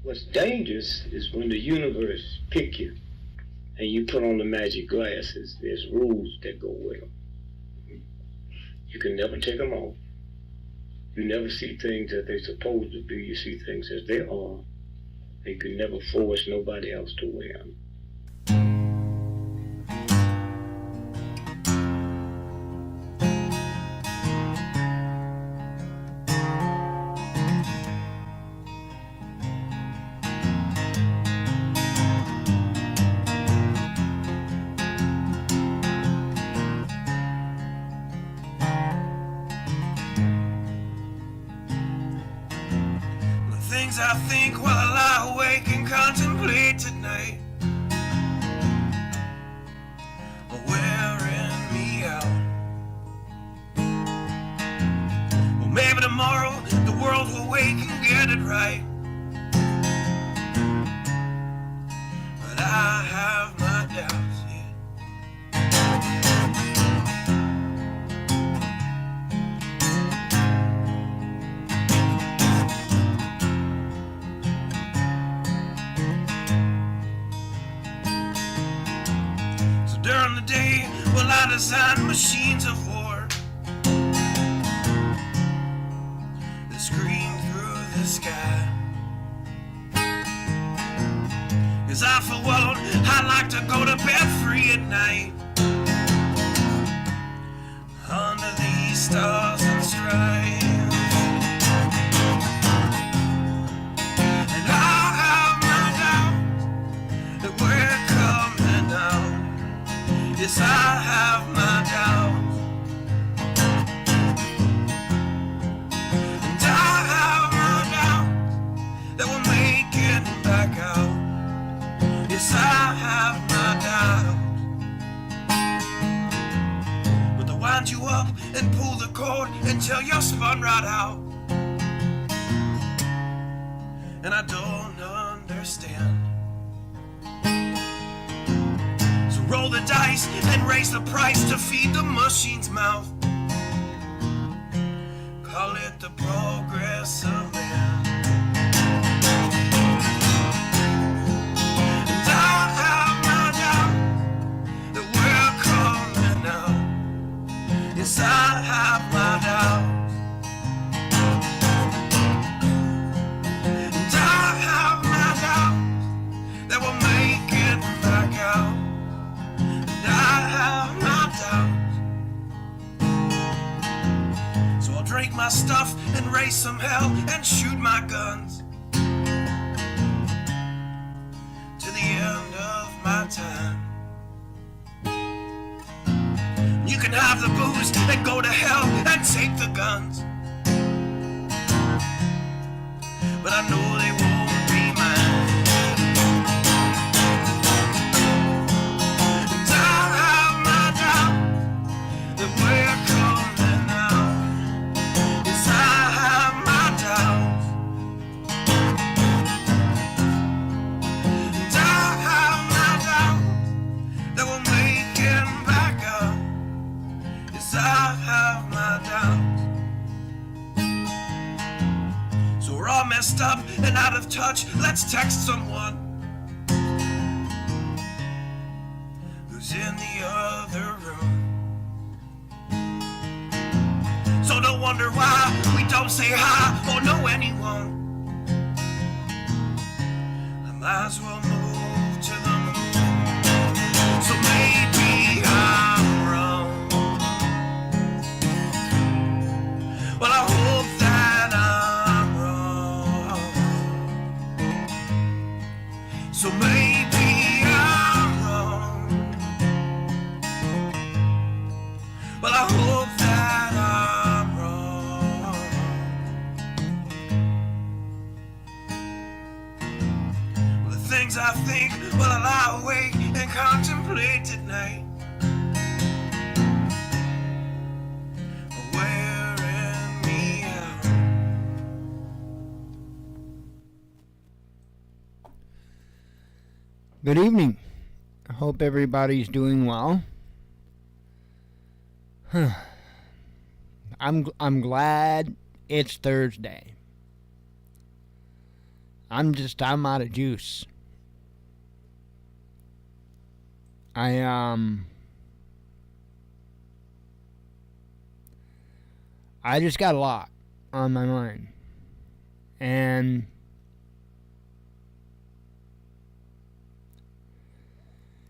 What's dangerous is when the universe pick you and you put on the magic glasses. There's rules that go with them. You can never take them off. You never see things as they're supposed to be. You see things as they are. You can never force nobody else to wear them. Things I think while I lie awake and contemplate tonight are wearing me out. Well, maybe tomorrow the world will wake and get it right, but I have my doubts, yeah. During the day, well, I design machines of war that scream through the sky. 'Cause I, for one, I like to go to bed free at night under these stars and stripes. And I have my doubts that we're coming out. Yes, I have my doubts, and I have my doubts that we'll make it back out. Yes, I have my doubts, but they'll wind you up and pull the cord until you're spun right out. And I don't understand. Roll the dice and raise the price to feed the machine's mouth. Call it the progress of man. And I have my doubt that we're coming out. Yes, I have my doubts. And I have my doubts that we'll make it back out. I have my doubts, so I'll drink my stuff and raise some hell and shoot my guns to the end of my time. You can have the booze and go to hell and take the guns, but I know they won't be mine. We're coming out. Yes, I have my doubts, and I have my doubts that we'll make it back up. Yes, I have my doubts. So we're all messed up and out of touch. Let's text someone who's in the other room. So don't wonder why we don't say hi or know anyone. I might as well move to the moon. So maybe I'm wrong. Well, I hope that I'm wrong. So maybe I'm wrong. Well, I hope that I'm wrong. Well, the things I think while I lie awake and contemplate at night are wearing me out. Good evening. I hope everybody's doing well. I'm glad it's Thursday. I'm out of juice. I just got a lot on my mind. And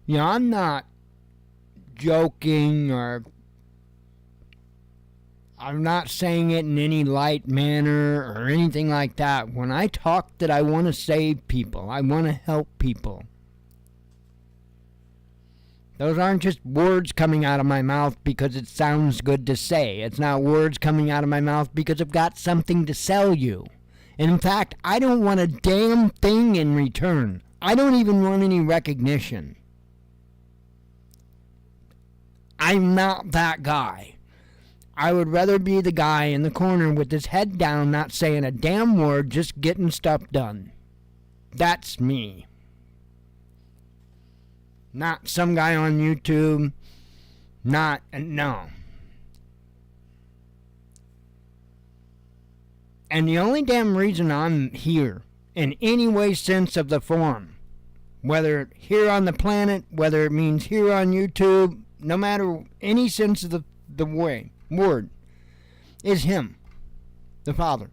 I'm not joking, or I'm not saying it in any light manner or anything like that. When I talk that I want to save people, I want to help people. Those aren't just words coming out of my mouth because it sounds good to say. It's not words coming out of my mouth because I've got something to sell you. And in fact, I don't want a damn thing in return. I don't even want any recognition. I'm not that guy. I would rather be the guy in the corner with his head down, not saying a damn word, just getting stuff done. That's me. Not some guy on YouTube. No. And the only damn reason I'm here, in any way, sense of the form, whether here on the planet, whether it means here on YouTube, no matter any sense of the word, is Him, the Father.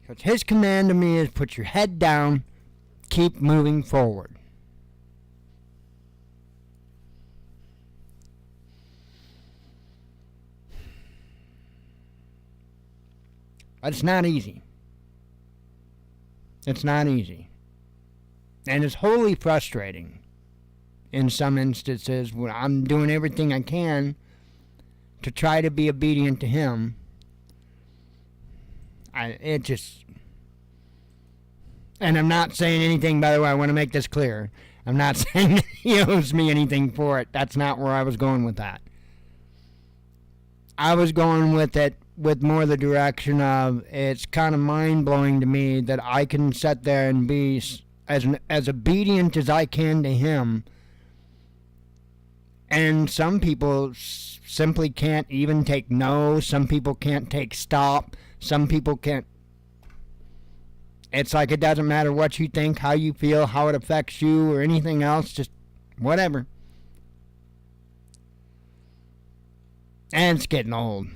Because His command to me is put your head down, keep moving forward. But it's not easy. It's not easy. And it's wholly frustrating in some instances when I'm doing everything I can to try to be obedient to Him. And I'm not saying anything, by the way, I want to make this clear. I'm not saying that He owes me anything for it. That's not where I was going with that. I was going with it with more the direction of, it's kind of mind-blowing to me that I can sit there and be as obedient as I can to Him, and some people simply can't even take no, some people can't take stop, some people can't. It's like it doesn't matter what you think, how you feel, how it affects you, or anything else, just whatever. And it's getting old.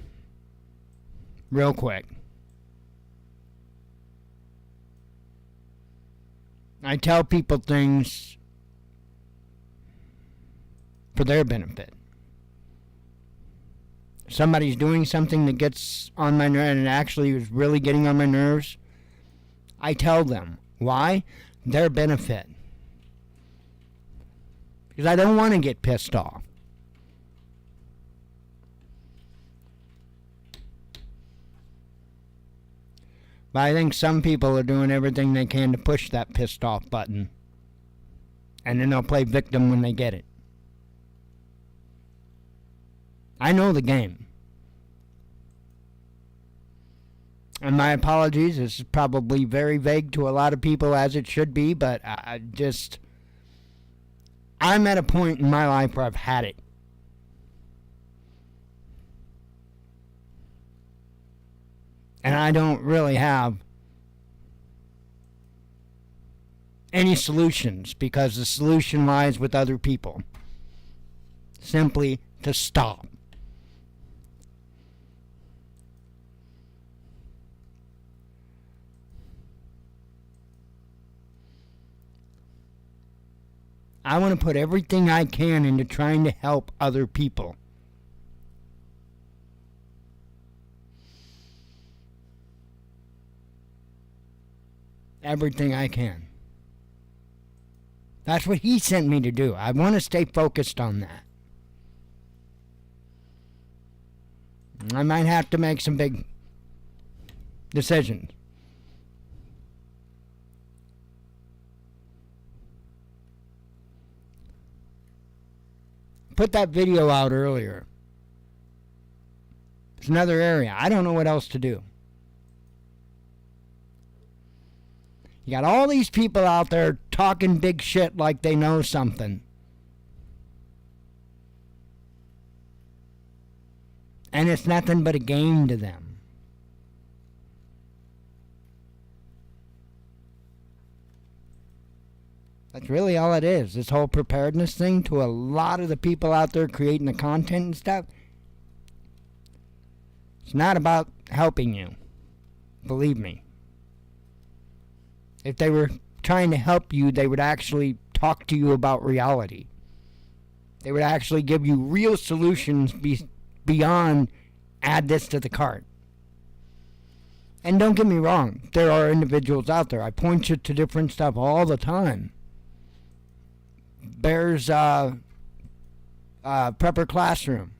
Real quick. I tell people things for their benefit. Somebody's doing something that gets on my nerves, and actually is really getting on my nerves, I tell them. Why? Their benefit. Because I don't want to get pissed off. But I think some people are doing everything they can to push that pissed off button. And then they'll play victim when they get it. I know the game. And my apologies, this is probably very vague to a lot of people, as it should be, but I'm at a point in my life where I've had it. And I don't really have any solutions, because the solution lies with other people. Simply to stop. I want to put everything I can into trying to help other people. Everything I can. That's what He sent me to do. I want to stay focused on that. I might have to make some big decisions. Put that video out earlier. It's another area. I don't know what else to do. You got all these people out there talking big shit like they know something. And it's nothing but a game to them. That's really all it is. This whole preparedness thing, to a lot of the people out there creating the content and stuff, it's not about helping you. Believe me. If they were trying to help you, they would actually talk to you about reality. They would actually give you real solutions beyond add this to the cart. And don't get me wrong, there are individuals out there. I point you to different stuff all the time. Bear's Prepper Classroom.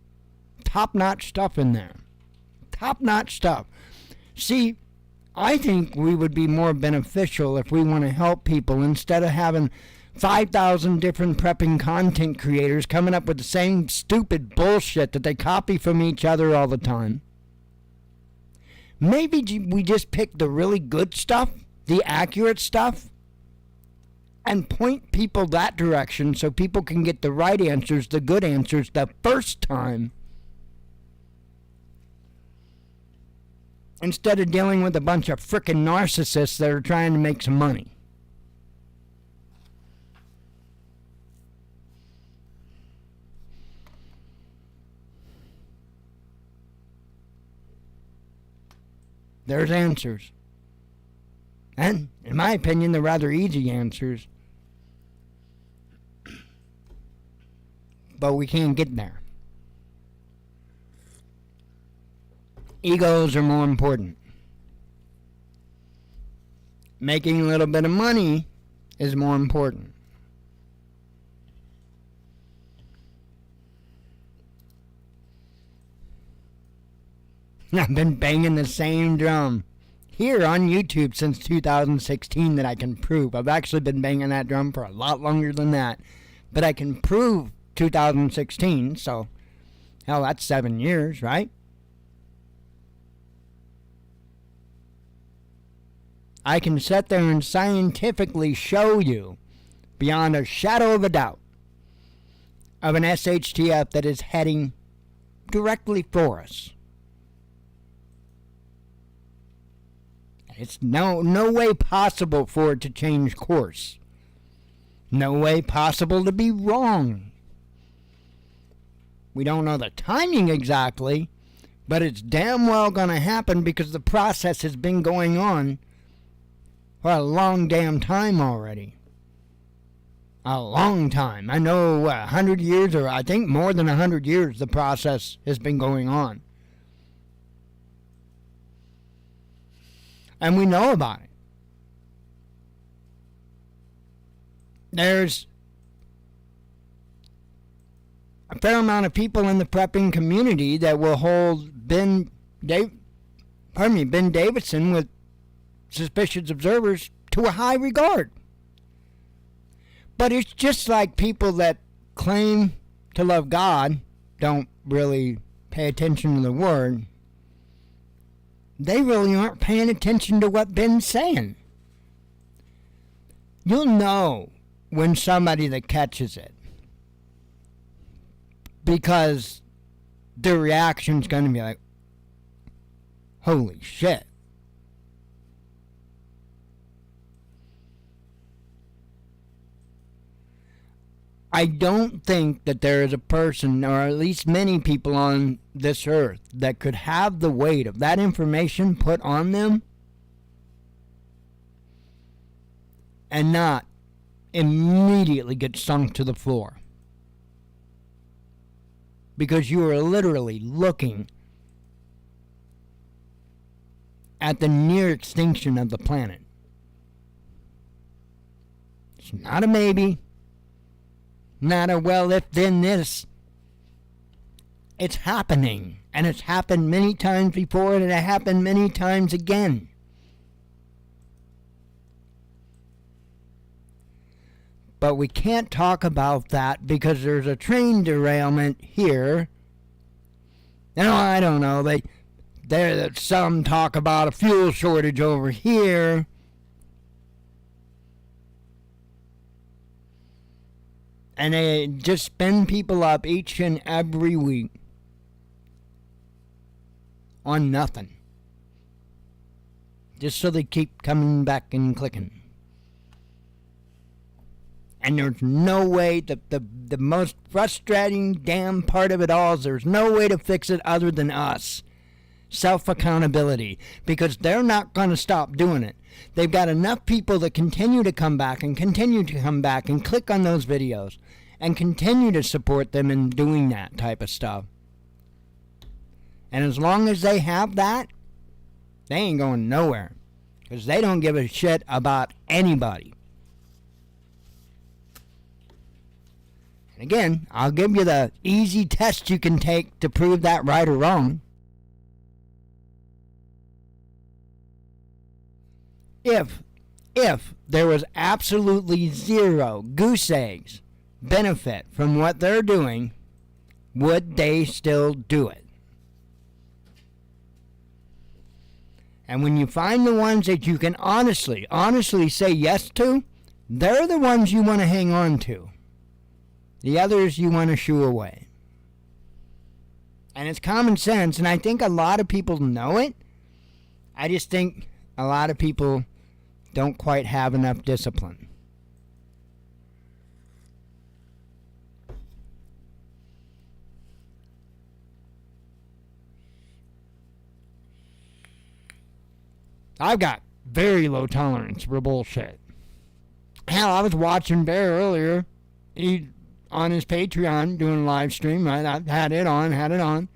Top-notch stuff in there. Top-notch stuff. See, I think we would be more beneficial if we want to help people instead of having 5,000 different prepping content creators coming up with the same stupid bullshit that they copy from each other all the time. Maybe we just pick the really good stuff, the accurate stuff, and point people that direction so people can get the right answers, the good answers, the first time, instead of dealing with a bunch of frickin' narcissists that are trying to make some money. There's answers. And, in my opinion, they're rather easy answers. But we can't get there. Egos are more important. Making a little bit of money is more important. I've been banging the same drum here on YouTube since 2016 that I can prove. I've actually been banging that drum for a lot longer than that. But I can prove 2016, so hell, that's 7 years, right? I can sit there and scientifically show you, beyond a shadow of a doubt, of an SHTF that is heading directly for us. It's no way possible for it to change course. No way possible to be wrong. We don't know the timing exactly, but it's damn well going to happen because the process has been going on for a long damn time already. A long time. I know 100 years, or I think more than 100 years the process has been going on. And we know about it. There's a fair amount of people in the prepping community that will hold Ben Davidson with suspicious observers to a high regard. But it's just like people that claim to love God, don't really pay attention to the Word. They really aren't paying attention to what Ben's saying. You'll know when somebody that catches it, because their reaction's going to be like, holy shit. I don't think that there is a person, or at least many people on this earth, that could have the weight of that information put on them and not immediately get sunk to the floor. Because you are literally looking at the near extinction of the planet. It's not a maybe. Not a well, if then this. It's happening. And it's happened many times before, and it happened many times again. But we can't talk about that because there's a train derailment here. And I don't know, some talk about a fuel shortage over here. And they just spin people up each and every week on nothing. Just so they keep coming back and clicking. And there's no way, the most frustrating damn part of it all is there's no way to fix it other than us. Self-accountability. Because they're not going to stop doing it. They've got enough people that continue to come back and continue to come back and click on those videos and continue to support them in doing that type of stuff. And as long as they have that, they ain't going nowhere. Because they don't give a shit about anybody. Again, I'll give you the easy test you can take to prove that right or wrong. If there was absolutely zero goose eggs benefit from what they're doing, would they still do it? And when you find the ones that you can honestly say yes to, they're the ones you want to hang on to. The others you want to shoo away. And it's common sense, and I think a lot of people know it. I just think a lot of people don't quite have enough discipline. I've got very low tolerance for bullshit. Hell, I was watching Bear earlier. He on his Patreon doing a live stream. I had it on.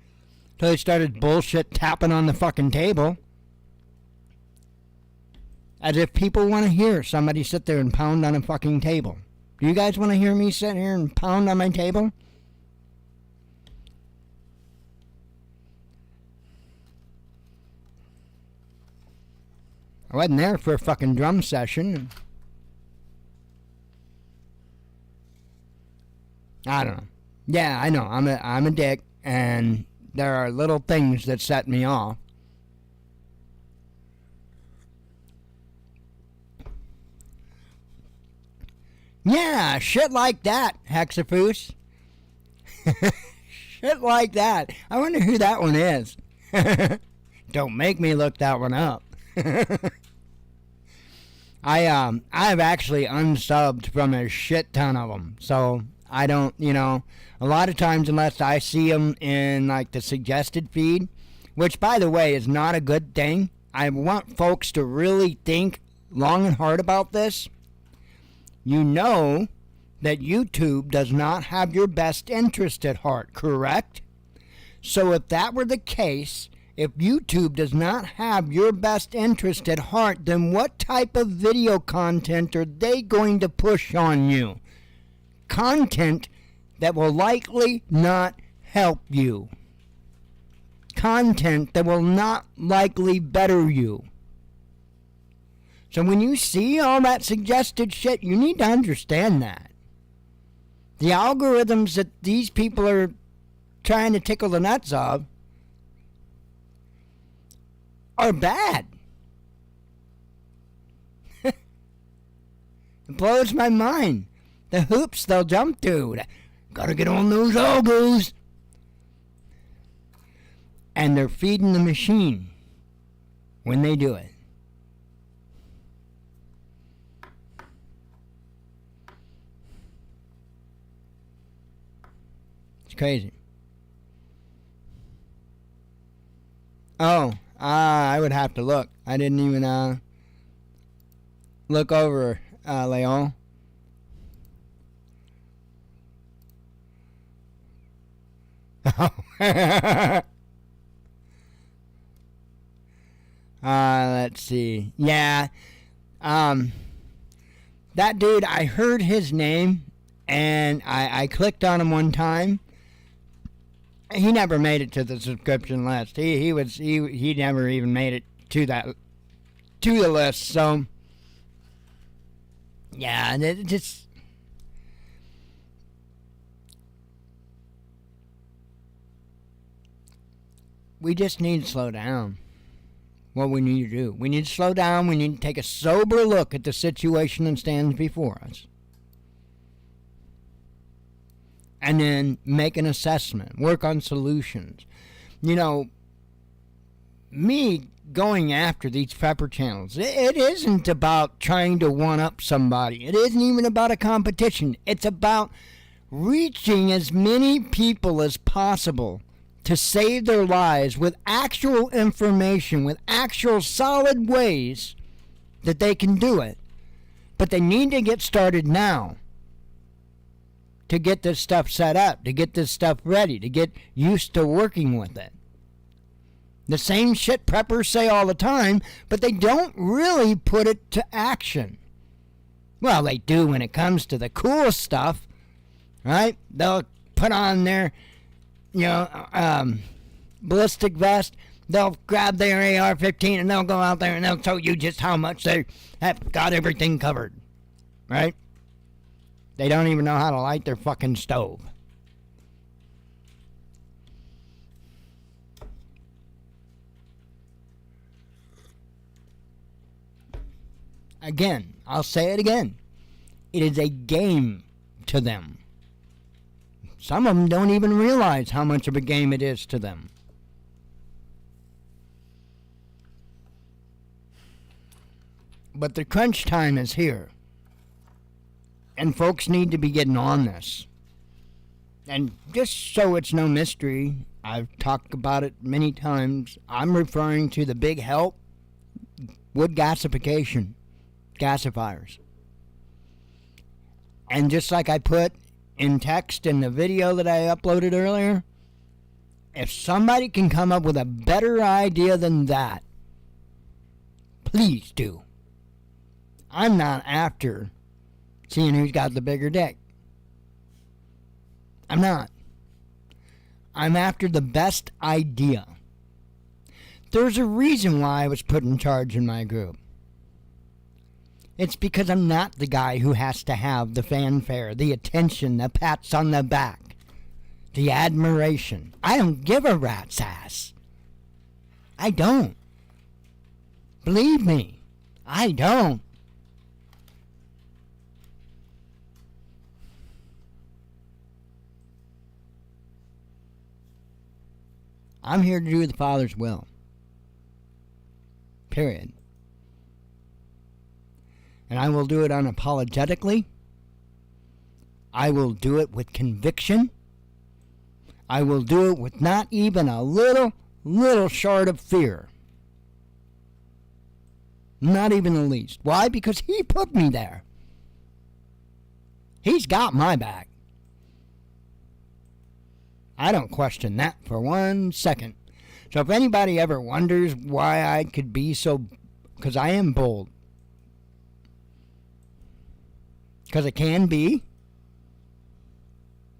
Till he started bullshit tapping on the fucking table. As if people want to hear somebody sit there and pound on a fucking table. Do you guys want to hear me sit here and pound on my table? I wasn't there for a fucking drum session. I don't know. Yeah, I know. I'm a dick, and there are little things that set me off. Yeah, shit like that, Hexafoos. Shit like that. I wonder who that one is. Don't make me look that one up. I've actually unsubbed from a shit ton of them, so I don't, a lot of times unless I see them in like the suggested feed, which by the way is not a good thing. I want folks to really think long and hard about this. You know that YouTube does not have your best interest at heart, correct? So if that were the case, if YouTube does not have your best interest at heart, then what type of video content are they going to push on you? Content that will likely not help you. Content that will not likely better you. So when you see all that suggested shit, you need to understand that. The algorithms that these people are trying to tickle the nuts of are bad. It blows my mind. The hoops they'll jump through. Gotta get on those algos. And they're feeding the machine when they do it. It's crazy. Oh, I would have to look. I didn't even look over, Leon. Let's see. Yeah. That dude, I heard his name, and I clicked on him one time. He never made it to the subscription list. He never even made it to the list. So yeah, it just we just need to slow down. What we need to do, we need to slow down. We need to take a sober look at the situation that stands before us. And then make an assessment, work on solutions. me going after these pepper channels, it isn't about trying to one-up somebody. It isn't even about a competition. It's about reaching as many people as possible to save their lives with actual information, with actual solid ways that they can do it. But they need to get started now to get this stuff set up, to get this stuff ready, to get used to working with it. The same shit preppers say all the time, but they don't really put it to action. Well, they do when it comes to the cool stuff, right? They'll put on their, ballistic vest. They'll grab their AR-15 and they'll go out there and they'll tell you just how much they have got everything covered, right? They don't even know how to light their fucking stove. Again, I'll say it again. It is a game to them. Some of them don't even realize how much of a game it is to them. But the crunch time is here. And folks need to be getting on this. And just so it's no mystery, I've talked about it many times, I'm referring to the big help, wood gasification. Gasifiers. And just like I put in text in the video that I uploaded earlier, if somebody can come up with a better idea than that, please do. I'm not after seeing who's got the bigger dick. I'm not. I'm after the best idea. There's a reason why I was put in charge in my group. It's because I'm not the guy who has to have the fanfare, the attention, the pats on the back, the admiration. I don't give a rat's ass. I don't. Believe me, I don't. I'm here to do the Father's will. Period. And I will do it unapologetically. I will do it with conviction. I will do it with not even a little short of fear. Not even the least. Why? Because he put me there. He's got my back. I don't question that for 1 second. So if anybody ever wonders why I could be so... Because I am bold. Because it can be.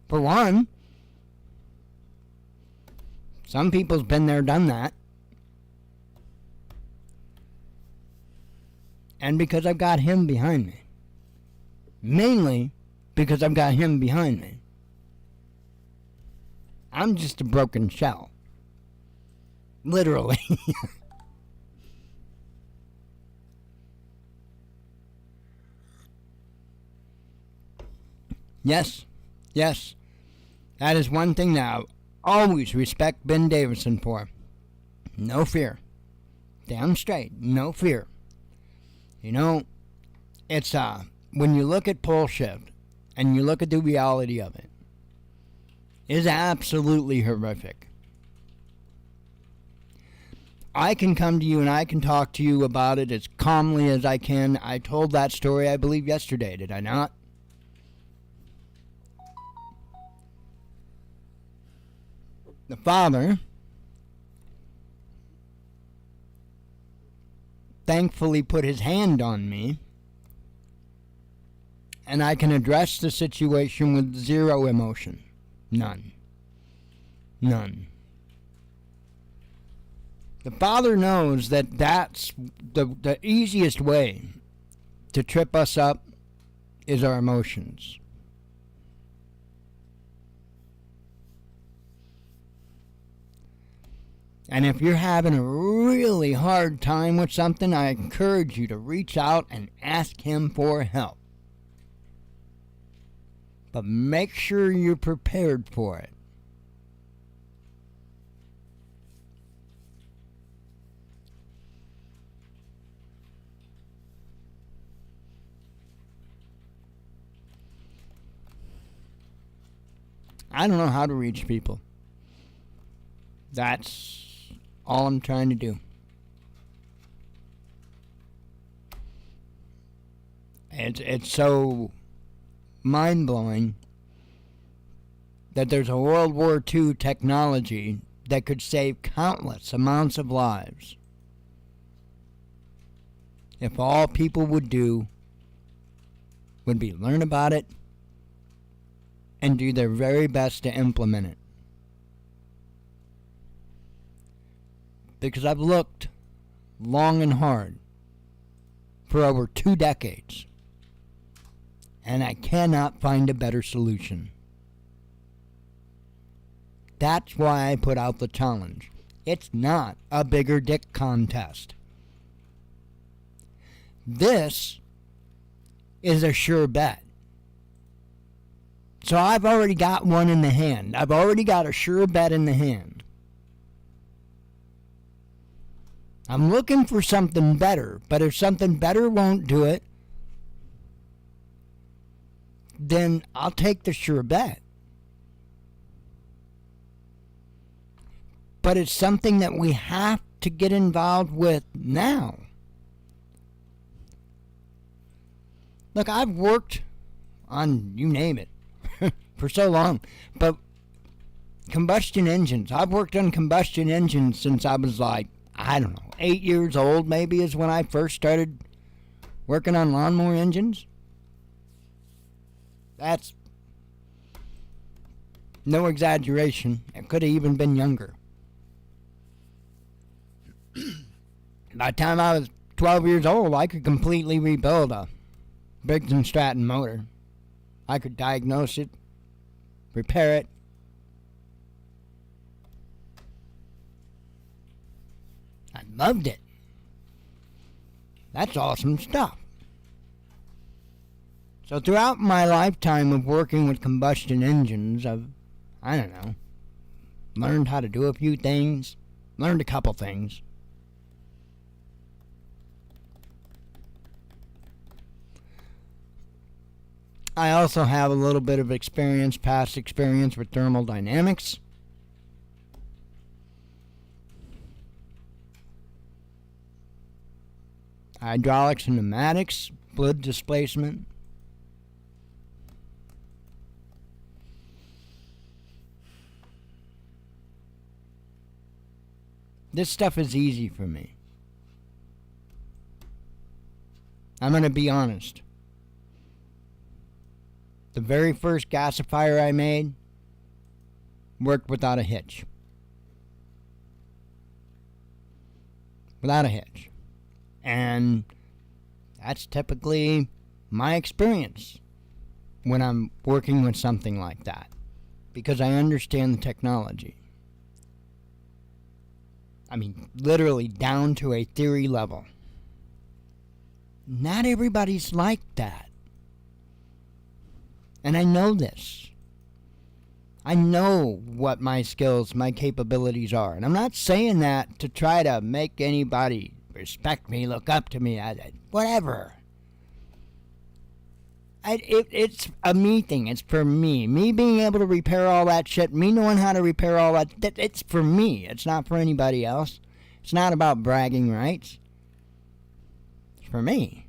For one. Some people's been there, done that. And because I've got him behind me. Mainly because I've got him behind me. I'm just a broken shell. Literally. Yes. That is one thing that I always respect Ben Davison for. No fear. Damn straight. No fear. You know, it's when you look at pole shift and you look at the reality of it, it's absolutely horrific. I can come to you and I can talk to you about it as calmly as I can. I told that story, I believe, yesterday, did I not? The Father thankfully put his hand on me, and I can address the situation with zero emotion. None. The Father knows that that's the easiest way to trip us up is our emotions. And if you're having a really hard time with something, I encourage you to reach out and ask him for help. But make sure you're prepared for it. I don't know how to reach people. That's all I'm trying to do. It's so mind-blowing that there's a World War II technology that could save countless amounts of lives if all people would do would be learn about it and do their very best to implement it. Because I've looked long and hard for over 2 decades, and I cannot find a better solution. That's why I put out the challenge. It's not a bigger dick contest. This is a sure bet. So I've already got one in the hand. I've already got a sure bet in the hand. I'm looking for something better, but if something better won't do it, then I'll take the sure bet. But it's something that we have to get involved with now. Look, I've worked on, you name it, for so long, but combustion engines, I've worked on combustion engines since I was like, I don't know, 8 years old maybe is when I first started working on lawnmower engines. That's no exaggeration. It could have even been younger. By the time I was 12 years old, I could completely rebuild a Briggs & Stratton motor. I could diagnose it, repair it. I loved it. That's awesome stuff. So throughout my lifetime of working with combustion engines, I've, learned how to do a few things, learned a couple things. I also have a little bit of past experience with thermodynamics. Hydraulics and pneumatics, fluid displacement. This stuff is easy for me. I'm going to be honest. The very first gasifier I made worked without a hitch. Without a hitch. And that's typically my experience when I'm working with something like that, because I understand the technology. I mean, literally down to a theory level. Not everybody's like that. And I know this. I know what my skills, my capabilities are. And I'm not saying that to try to make anybody respect me, look up to me, whatever. It's a me thing. It's for me. Me being able to repair all that shit, me knowing how to repair all that, it's for me. It's not for anybody else. It's not about bragging rights. It's for me.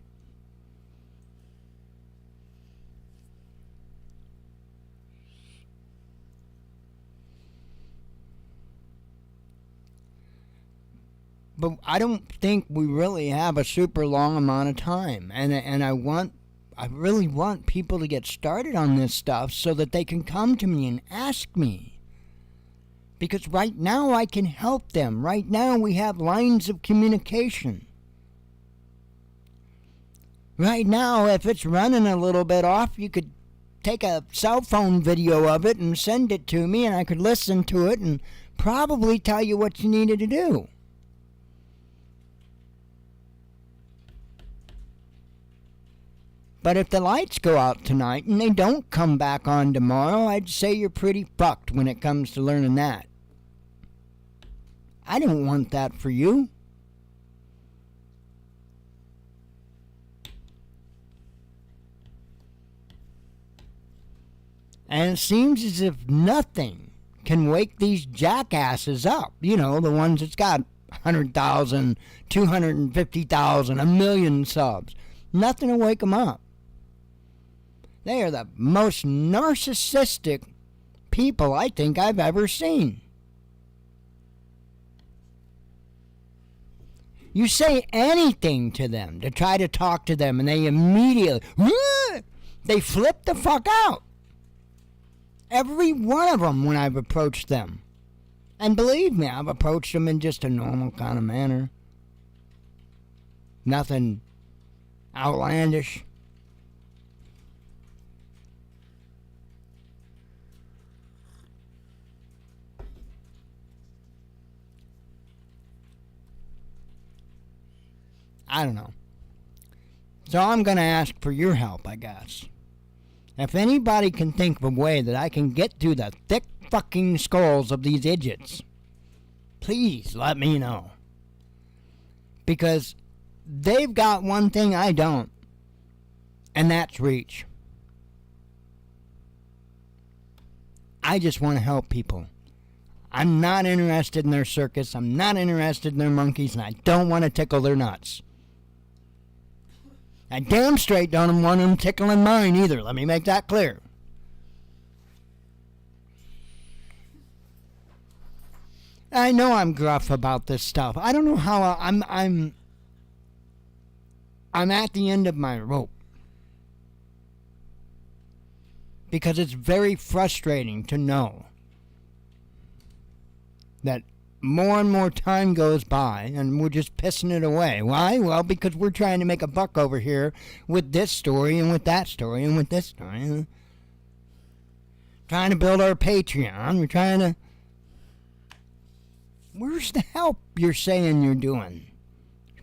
But I don't think we really have a super long amount of time. And I really want people to get started on this stuff so that they can come to me and ask me. Because right now I can help them. Right now we have lines of communication. Right now, if it's running a little bit off, you could take a cell phone video of it and send it to me, and I could listen to it and probably tell you what you needed to do. But if the lights go out tonight and they don't come back on tomorrow, I'd say you're pretty fucked when it comes to learning that. I don't want that for you. And it seems as if nothing can wake these jackasses up. You know, the ones that's got 100,000, 250,000, a million subs. Nothing to wake them up. They are the most narcissistic people I think I've ever seen. You say anything to them to try to talk to them, and they immediately, they flip the fuck out. Every one of them when I've approached them. And believe me, I've approached them in just a normal kind of manner. Nothing outlandish. I don't know. So I'm going to ask for your help, I guess. If anybody can think of a way that I can get through the thick fucking skulls of these idiots, please let me know. Because they've got one thing I don't, and that's reach. I just want to help people. I'm not interested in their circus, I'm not interested in their monkeys, and I don't want to tickle their nuts. I damn straight don't want them tickling mine either. Let me make that clear. I know I'm gruff about this stuff. I don't know how I'm at the end of my rope. Because it's very frustrating to know that more and more time goes by and we're just pissing it away. Why? Well, because we're trying to make a buck over here with this story and with that story and with this story. Trying to build our Patreon. We're trying to... Where's the help you're saying you're doing?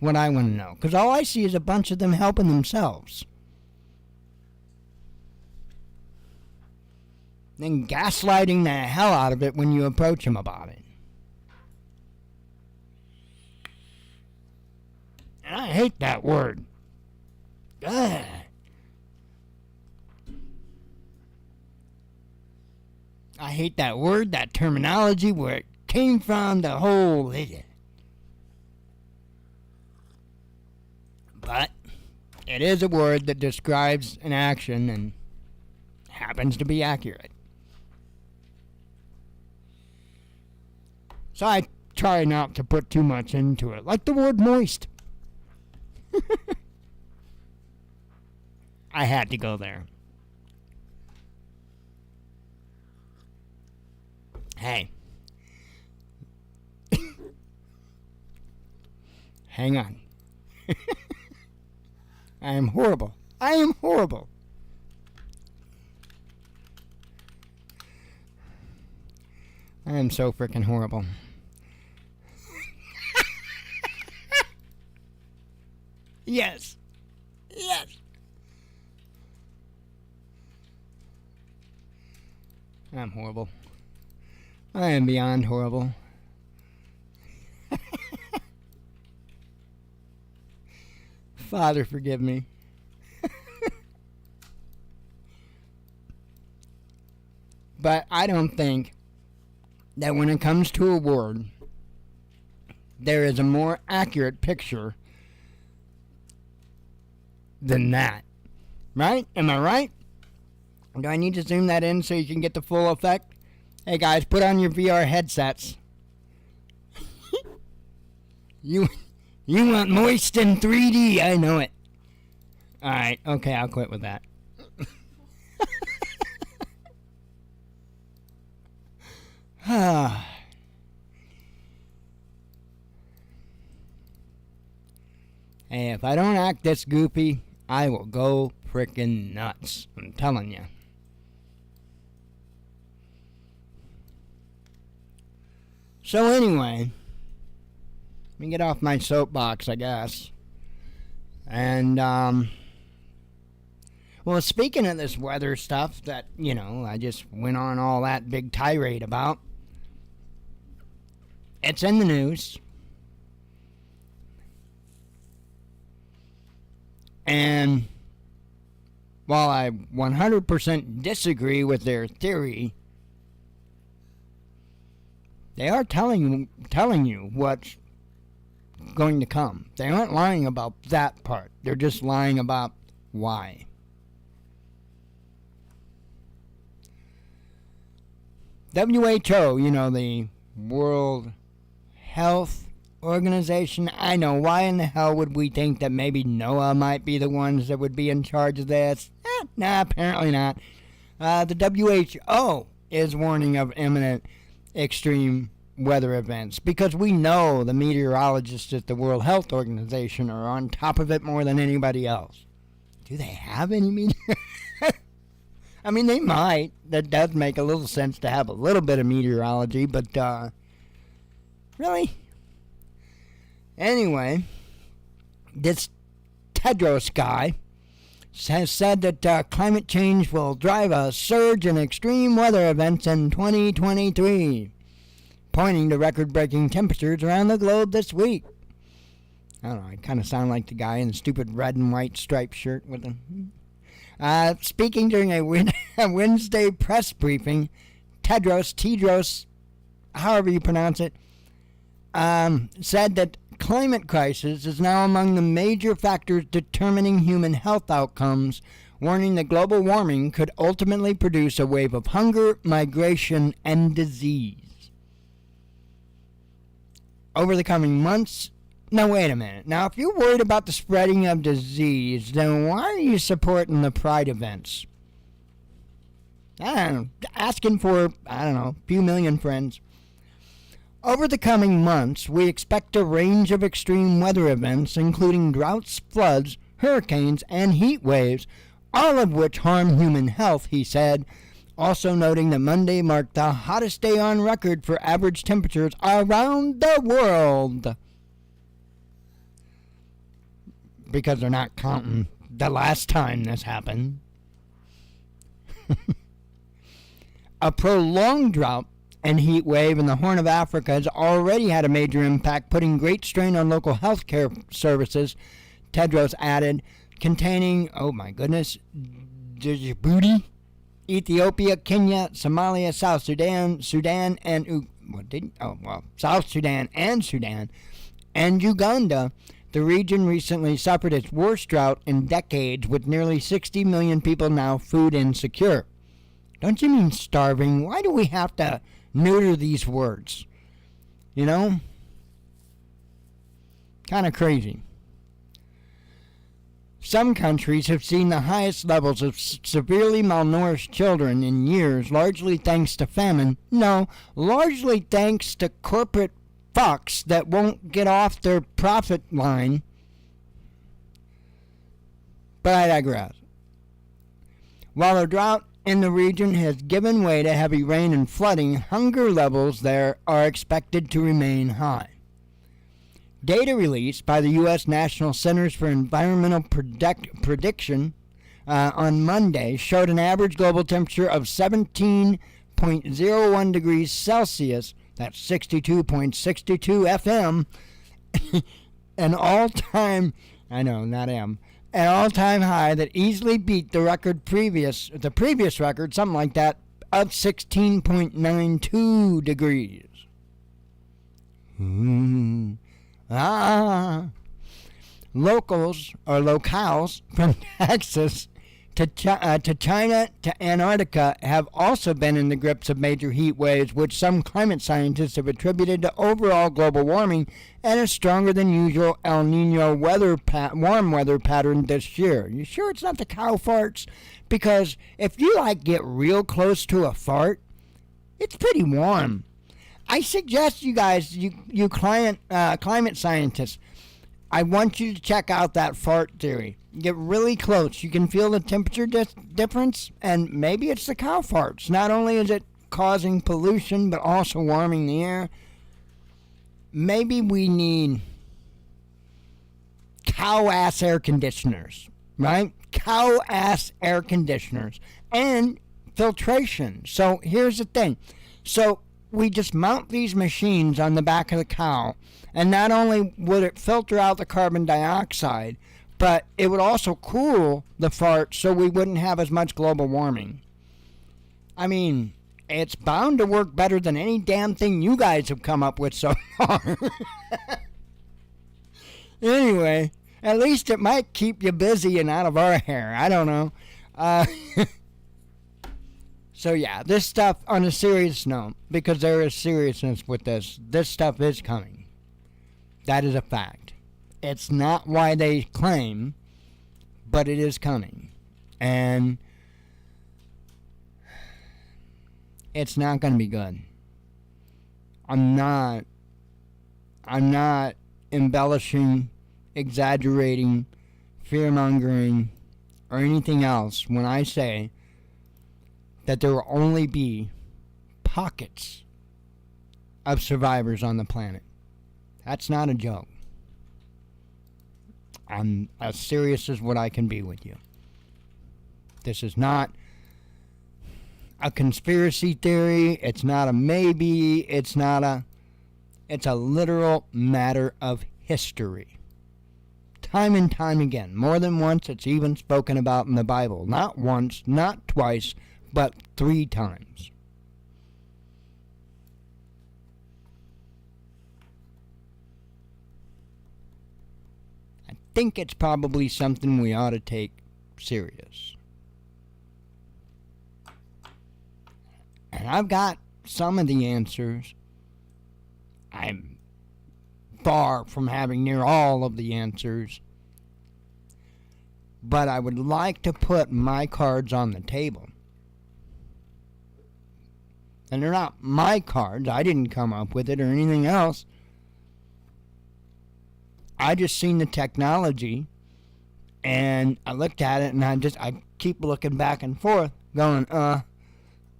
What I want to know. Because all I see is a bunch of them helping themselves. Then gaslighting the hell out of it when you approach them about it. And I hate that word. Ugh. I hate that word, that terminology, where it came from, the whole... But it is a word that describes an action and happens to be accurate. So I try not to put too much into it, like the word moist. I had to go there. Hey. Hang on. I am horrible. I am horrible. I am so freaking horrible. Yes. Yes. I'm horrible. I am beyond horrible. Father, forgive me. But I don't think that when it comes to a word, there is a more accurate picture than that. Right? Am I right? Do I need to zoom that in so you can get the full effect? Hey guys, put on your VR headsets. You want moist in 3D, I know it. Alright, okay, I'll quit with that. Hey, if I don't act this goofy, I will go frickin' nuts. I'm telling you. So anyway, let me get off my soapbox, I guess. And, well, speaking of this weather stuff that, you know, I just went on all that big tirade about, it's in the news. And while I 100% disagree with their theory, they are telling you what's going to come. They aren't lying about that part. They're just lying about why. WHO, the World Health Organization. I know, why in the hell would we think that maybe NOAA might be the ones that would be in charge of this? Nah, apparently not. The WHO is warning of imminent extreme weather events because we know the meteorologists at the World Health Organization are on top of it more than anybody else. Do they have any meteor? I mean, they might. That does make a little sense to have a little bit of meteorology, but really? Anyway, this Tedros guy has said that climate change will drive a surge in extreme weather events in 2023, pointing to record-breaking temperatures around the globe this week. I don't know, I kind of sound like the guy in the stupid red and white striped shirt with him. Speaking during a Wednesday press briefing, Tedros, however you pronounce it, said that climate crisis is now among the major factors determining human health outcomes, warning that global warming could ultimately produce a wave of hunger, migration, and disease. Over the coming months. Now, wait a minute. Now, if you're worried about the spreading of disease, then why are you supporting the Pride events? I don't know. Asking for, a few million friends. Over the coming months, we expect a range of extreme weather events, including droughts, floods, hurricanes, and heat waves, all of which harm human health, he said, also noting that Monday marked the hottest day on record for average temperatures around the world. Because they're not counting the last time this happened. A prolonged drought and heat wave in the Horn of Africa has already had a major impact, putting great strain on local health care services, Tedros added, containing, Djibouti, Ethiopia, Kenya, Somalia, South Sudan, South Sudan and Sudan, and Uganda. The region recently suffered its worst drought in decades, with nearly 60 million people now food insecure. Don't you mean starving? Why do we have to neuter these words? Kind of crazy. Some countries have seen the highest levels of severely malnourished children in years, largely thanks to famine. No, largely thanks to corporate fucks that won't get off their profit line. But I digress. While the drought in the region has given way to heavy rain and flooding, hunger levels there are expected to remain high. Data released by the U.S. National Centers for Environmental Prediction on Monday showed an average global temperature of 17.01 degrees Celsius, that's 62.62 FM, an all-time high that easily beat the previous record, something like that, of 16.92 degrees. Locales from Texas to China to Antarctica have also been in the grips of major heat waves, which some climate scientists have attributed to overall global warming and a stronger than usual El Nino warm weather pattern this year. You sure it's not the cow farts? Because if you get real close to a fart, it's pretty warm. I suggest you guys, you climate scientists, I want you to check out that fart theory. Get really close. You can feel the temperature difference, and maybe it's the cow farts. Not only is it causing pollution, but also warming the air. Maybe we need cow-ass air conditioners, right? Cow-ass air conditioners and filtration. So here's the thing. So we just mount these machines on the back of the cow, and not only would it filter out the carbon dioxide, But it would also cool the fart so we wouldn't have as much global warming. I mean, it's bound to work better than any damn thing you guys have come up with so far. Anyway, at least it might keep you busy and out of our hair. I don't know. So yeah, this stuff, on a serious note, because there is seriousness with this stuff is coming. That is a fact. It's not why they claim, but it is coming. And it's not going to be good. I'm not embellishing, exaggerating, fear-mongering, or anything else when I say that there will only be pockets of survivors on the planet. That's not a joke. I'm as serious as what I can be with you. This is not a conspiracy theory. It's not a maybe. It's a literal matter of history. Time and time again. More than once, it's even spoken about in the Bible. Not once, not twice, but 3 times. I think it's probably something we ought to take serious. And I've got some of the answers. I'm far from having near all of the answers. But I would like to put my cards on the table. And they're not my cards. I didn't come up with it or anything else. I just seen the technology, and I looked at it, and I keep looking back and forth, going,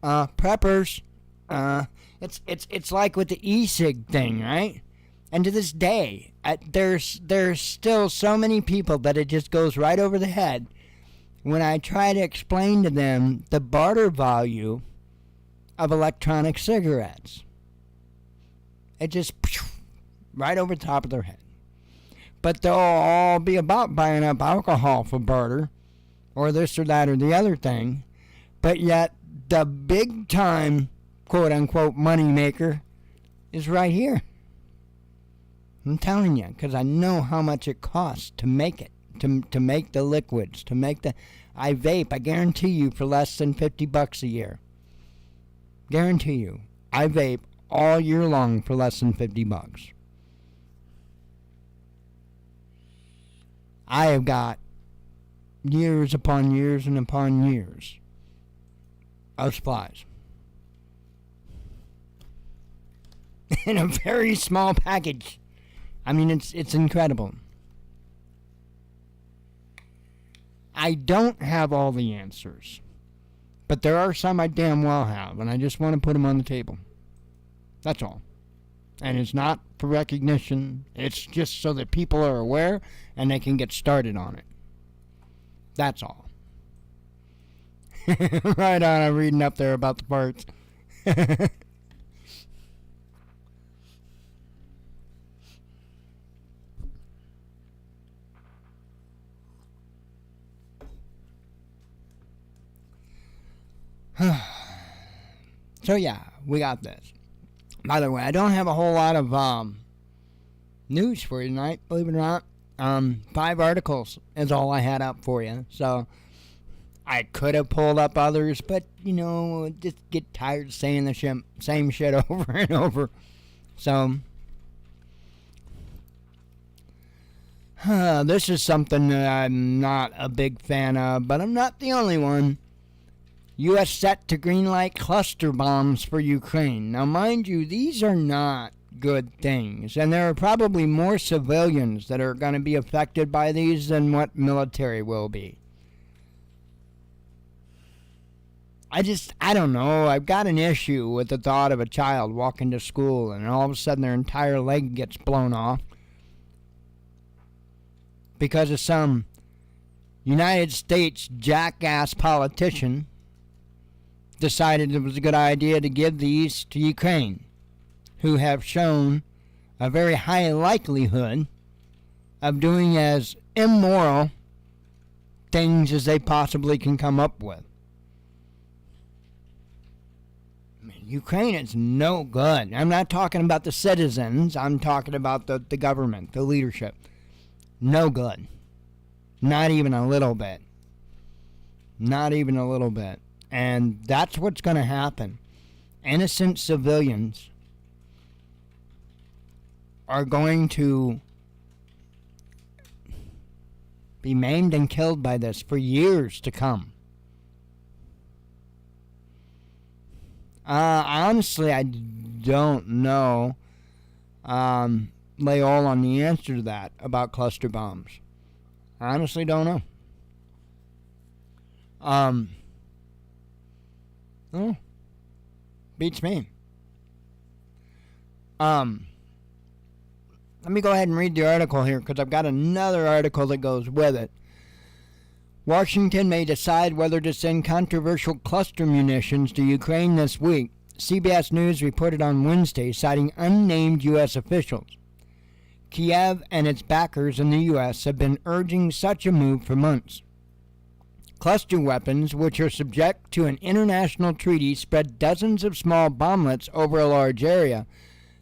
preppers, it's like with the e-cig thing, right? And to this day, there's still so many people that it just goes right over the head when I try to explain to them the barter value of electronic cigarettes. It just right over the top of their head. But they'll all be about buying up alcohol for barter, or this or that or the other thing. But yet, the big time, quote unquote, money maker is right here. I'm telling you, because I know how much it costs to make it, to make the liquids, to make the... I vape, I guarantee you, for less than $50 a year. Guarantee you. I vape all year long for less than $50. I have got years upon years and upon years of supplies. In a very small package. I mean, it's incredible. I don't have all the answers. But there are some I damn well have, and I just want to put them on the table. That's all. And it's not for recognition. It's just so that people are aware and they can get started on it. That's all. Right on, I'm reading up there about the parts. So yeah, we got this. By the way, I don't have a whole lot of news for you tonight, believe it or not. 5 articles is all I had up for you. So I could have pulled up others, but just get tired of saying the same shit over and over. So this is something that I'm not a big fan of, but I'm not the only one. U.S. set to greenlight cluster bombs for Ukraine. Now, mind you, these are not good things, and there are probably more civilians that are going to be affected by these than what military will be. I don't know. I've got an issue with the thought of a child walking to school and all of a sudden their entire leg gets blown off because of some United States jackass politician decided it was a good idea to give these to Ukraine, who have shown a very high likelihood of doing as immoral things as they possibly can come up with. Ukraine is no good. I'm not talking about the citizens. I'm talking about the government, the leadership. No good. Not even a little bit. Not even a little bit. And that's what's going to happen. Innocent civilians are going to be maimed and killed by this for years to come. Honestly, I don't know. Lay all on the answer to that about cluster bombs. I honestly don't know. Oh, beats me. Let me go ahead and read the article here because I've got another article that goes with it. Washington may decide whether to send controversial cluster munitions to Ukraine this week, CBS News reported on Wednesday, citing unnamed U.S. officials. Kiev and its backers in the U.S. have been urging such a move for months. Cluster weapons, which are subject to an international treaty, spread dozens of small bomblets over a large area.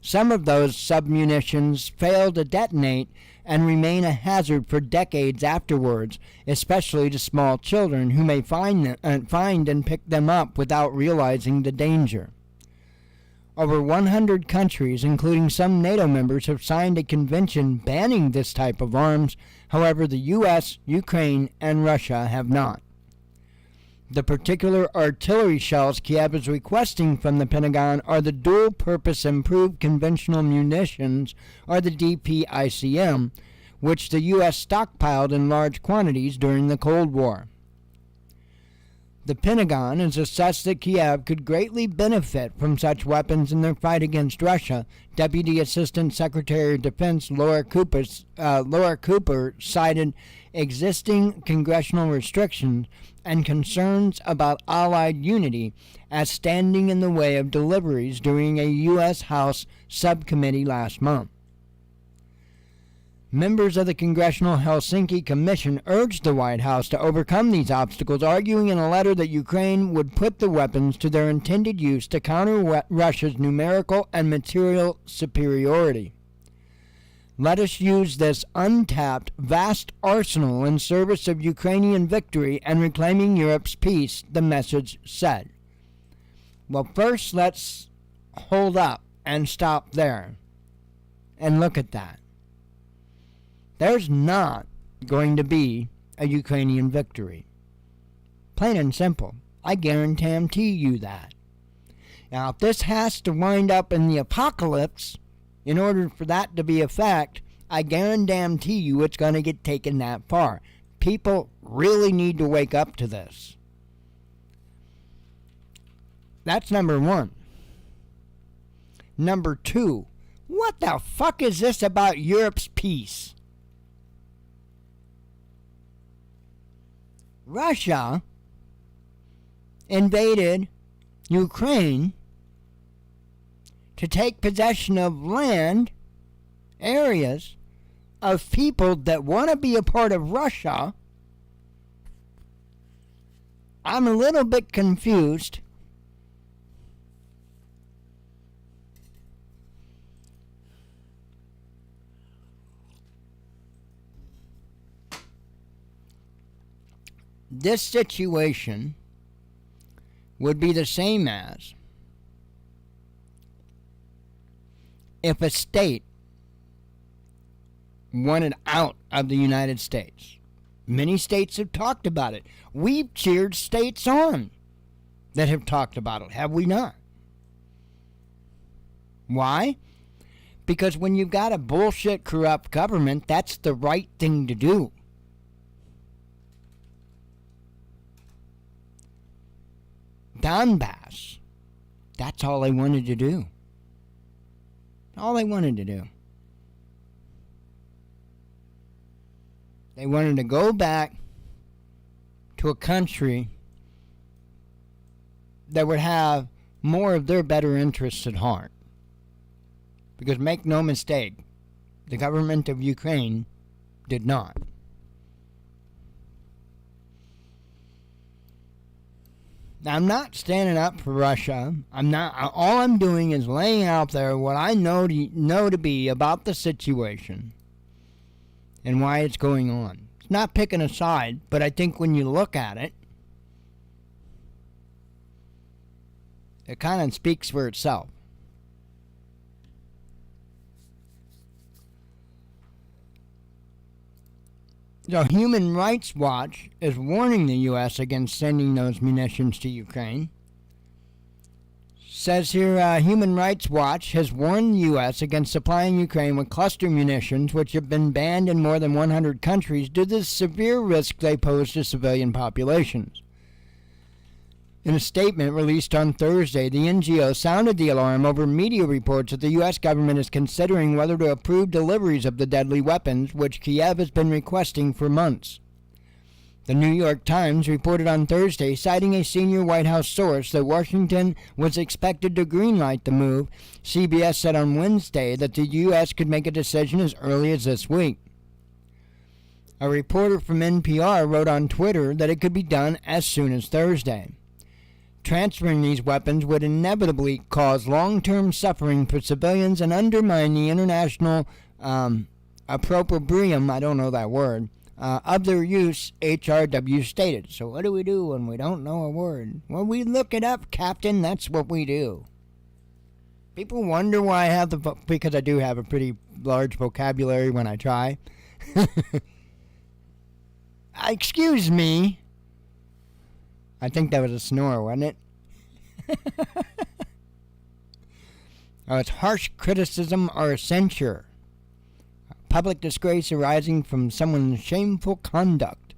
Some of those submunitions fail to detonate and remain a hazard for decades afterwards, especially to small children who may find and pick them up without realizing the danger. Over 100 countries, including some NATO members, have signed a convention banning this type of arms. However, the U.S., Ukraine, and Russia have not. The particular artillery shells Kiev is requesting from the Pentagon are the Dual-Purpose Improved Conventional Munitions, or the DPICM, which the U.S. stockpiled in large quantities during the Cold War. The Pentagon has assessed that Kiev could greatly benefit from such weapons in their fight against Russia. Deputy Assistant Secretary of Defense Laura Cooper cited existing congressional restrictions and concerns about Allied unity as standing in the way of deliveries during a U.S. House subcommittee last month. Members of the Congressional Helsinki Commission urged the White House to overcome these obstacles, arguing in a letter that Ukraine would put the weapons to their intended use to counter Russia's numerical and material superiority. Let us use this untapped, vast arsenal in service of Ukrainian victory and reclaiming Europe's peace, the message said. Well, first let's hold up and stop there and look at that. There's not going to be a Ukrainian victory. Plain and simple. I guarantee you that. Now, if this has to wind up in the apocalypse, in order for that to be a fact, I guarantee you it's going to get taken that far. People really need to wake up to this. That's number one. Number two, what the fuck is this about Europe's peace? Russia invaded Ukraine to take possession of land, areas, of people that want to be a part of Russia. I'm a little bit confused. This situation would be the same as if a state wanted out of the United States. Many states have talked about it. We've cheered states on that have talked about it, have we not? Why? Because when you've got a bullshit, corrupt government, that's the right thing to do. Donbass, that's all they wanted to do. All they wanted to do. They wanted to go back to a country that would have more of their better interests at heart. Because make no mistake, the government of Ukraine did not. I'm not standing up for Russia. I'm not. All I'm doing is laying out there what I know to be about the situation and why it's going on. It's not picking a side, but I think when you look at it, it kind of speaks for itself. So Human Rights Watch is warning the U.S. against sending those munitions to Ukraine. Says here, Human Rights Watch has warned the U.S. against supplying Ukraine with cluster munitions, which have been banned in more than 100 countries due to the severe risk they pose to civilian populations. In a statement released on Thursday, the NGO sounded the alarm over media reports that the U.S. government is considering whether to approve deliveries of the deadly weapons, which Kiev has been requesting for months. The New York Times reported on Thursday, citing a senior White House source, that Washington was expected to greenlight the move. CBS said on Wednesday that the U.S. could make a decision as early as this week. A reporter from NPR wrote on Twitter that it could be done as soon as Thursday. Transferring these weapons would inevitably cause long-term suffering for civilians and undermine the international approprium, I don't know that word, of their use, HRW stated. So what do we do when we don't know a word? Well, we look it up, Captain. That's what we do. People wonder why I have because I do have a pretty large vocabulary when I try. Excuse me. I think that was a snore, wasn't it? Oh, it's harsh criticism or censure. Public disgrace arising from someone's shameful conduct.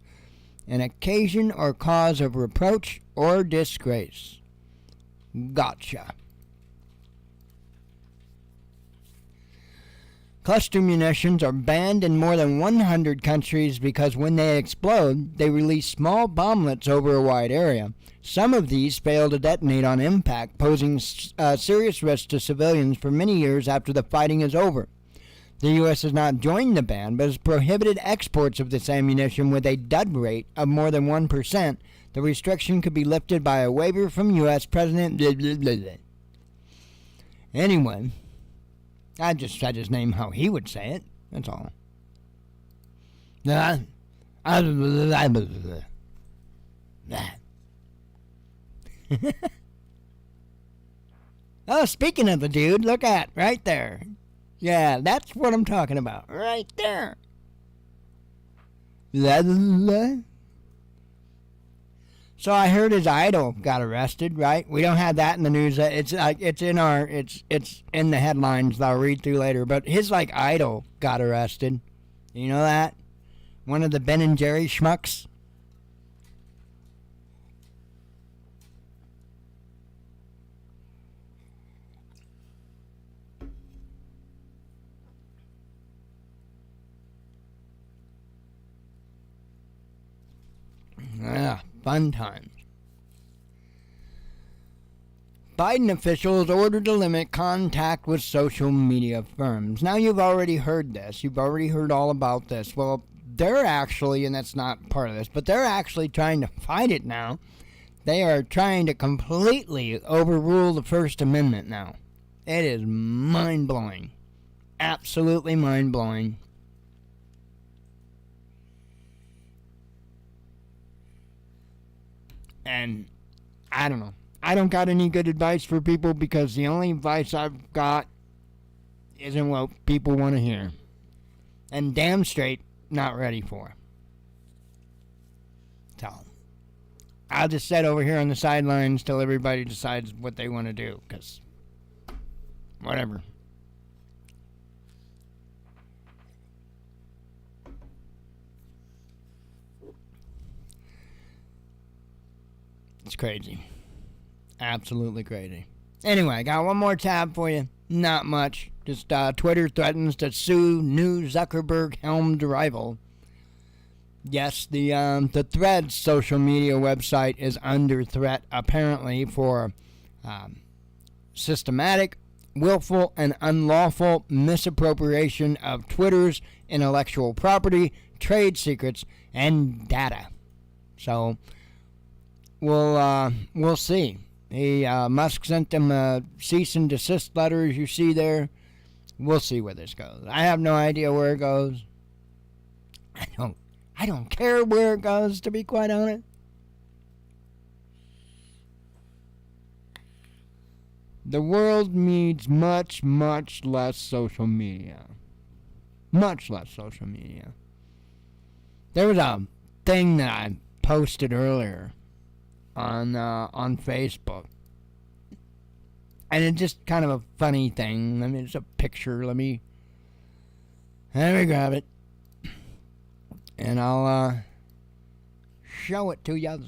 An occasion or cause of reproach or disgrace. Gotcha. Cluster munitions are banned in more than 100 countries because when they explode, they release small bomblets over a wide area. Some of these fail to detonate on impact, posing serious risks to civilians for many years after the fighting is over. The U.S. has not joined the ban, but has prohibited exports of this ammunition with a dud rate of more than 1%. The restriction could be lifted by a waiver from U.S. President blah, blah, blah, blah. Anyway, I just named how he would say it. That's all. Oh, speaking of the dude, look at right there. Yeah, that's what I'm talking about. Right there. So I heard his idol got arrested, right? We don't have that in the news. It's in the headlines that I'll read through later. But his idol got arrested. You know that? One of the Ben and Jerry schmucks. Yeah, fun times. Biden officials ordered to limit contact with social media firms. Now, you've already heard this. You've already heard all about this. Well, they're actually, and that's not part of this, but they're actually trying to fight it now. They are trying to completely overrule the First Amendment now. It is mind-blowing. Absolutely mind-blowing. And I don't know. I don't got any good advice for people because the only advice I've got isn't what people want to hear. And damn straight not ready for. So, I'll just sit over here on the sidelines till everybody decides what they want to do. Because, whatever. It's crazy. Absolutely crazy. Anyway, I got one more tab for you. Not much. Just Twitter threatens to sue new Zuckerberg-helmed rival. Yes, the Threads social media website is under threat, apparently, for systematic, willful, and unlawful misappropriation of Twitter's intellectual property, trade secrets, and data. So, we'll see. Musk sent them a cease and desist letter, as you see there. We'll see where this goes. I have no idea where it goes. I don't care where it goes, to be quite honest. The world needs much, much less social media. Much less social media. There was a thing that I posted earlier on Facebook. And it's just kind of a funny thing. I mean, it's a picture. Let me grab it. And I'll show it to you.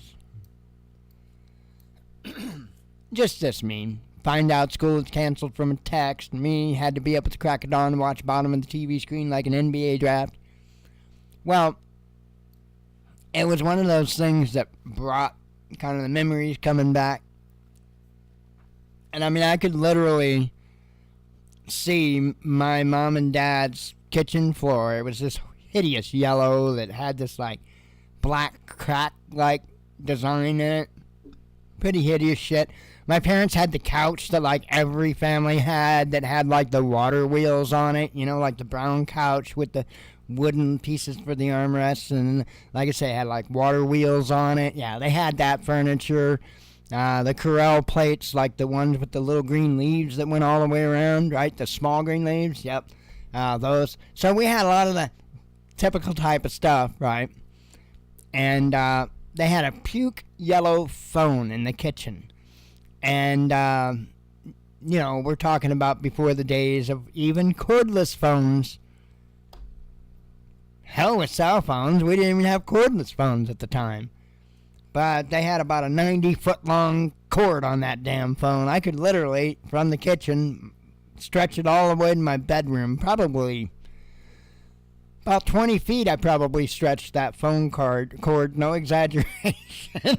Just this meme. Find out school is canceled from a text. Me had to be up at the crack of dawn to watch bottom of the TV screen like an NBA draft. Well, it was one of those things that brought kind of the memories coming back. And I mean, I could literally see my mom and dad's kitchen floor. It was this hideous yellow that had this like black crack like design in it. Pretty hideous shit. My parents had the couch that like every family had that had like the water wheels on it, you know, like the brown couch with the wooden pieces for the armrests, and like I say, it had like water wheels on it. Yeah, they had that furniture. The Corel plates, like the ones with the little green leaves that went all the way around, right? The small green leaves, yep. Those. So we had a lot of the typical type of stuff, right? And they had a puke yellow phone in the kitchen. And, you know, we're talking about before the days of even cordless phones. Hell with cell phones. We didn't even have cordless phones at the time. But they had about a 90-foot long cord on that damn phone. I could literally, from the kitchen, stretch it all the way to my bedroom. Probably about 20 feet I probably stretched that phone cord. No exaggeration.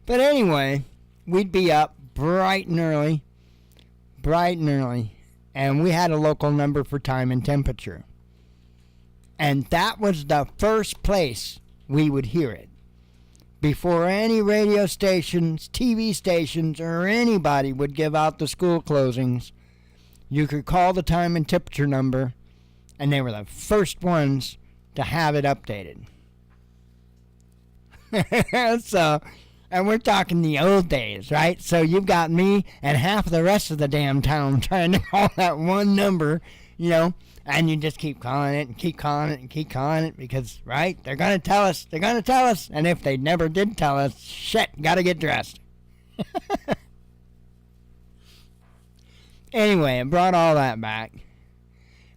But anyway, we'd be up bright and early. And we had a local number for time and temperature. And that was the first place we would hear it. Before any radio stations, TV stations, or anybody would give out the school closings, you could call the time and temperature number, and they were the first ones to have it updated. So, and we're talking the old days, right? So you've got me and half the rest of the damn town trying to call that one number, you know, and you just keep calling it and keep calling it and keep calling it because, right, they're going to tell us. And if they never did tell us, shit, got to get dressed. Anyway, it brought all that back.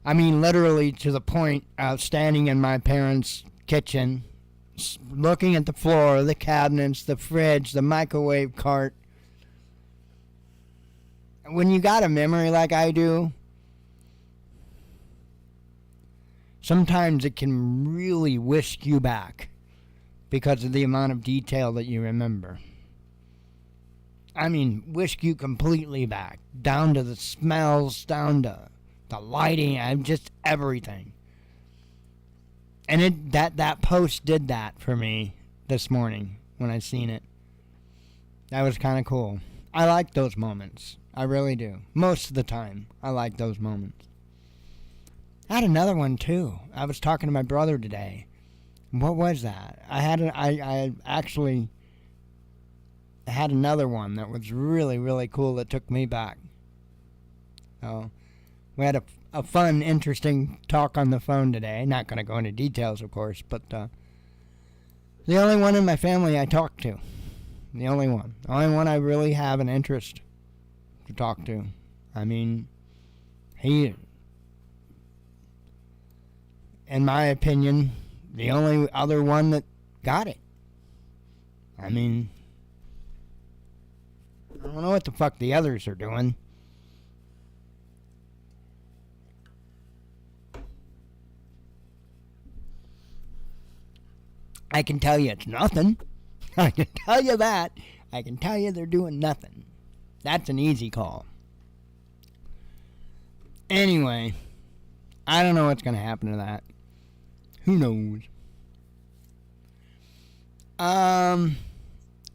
I mean, literally to the point of standing in my parents' kitchen, looking at the floor, the cabinets, the fridge, the microwave cart. When you got a memory like I do, sometimes it can really whisk you back because of the amount of detail that you remember. I mean, whisk you completely back, down to the smells, down to the lighting, and just everything. And that post did that for me this morning when I seen it. That was kind of cool. I like those moments. I really do. Most of the time, I like those moments. I had another one too. I was talking to my brother today. What was that? I actually had another one that was really, really cool that took me back. So we had a fun, interesting talk on the phone today. Not going to go into details, of course, but the only one in my family I talk to. The only one. The only one I really have an interest to talk to. I mean, he, in my opinion, the only other one that got it. I mean, I don't know what the fuck the others are doing. I can tell you it's nothing. I can tell you that. I can tell you they're doing nothing. That's an easy call. Anyway, I don't know what's going to happen to that. Who knows?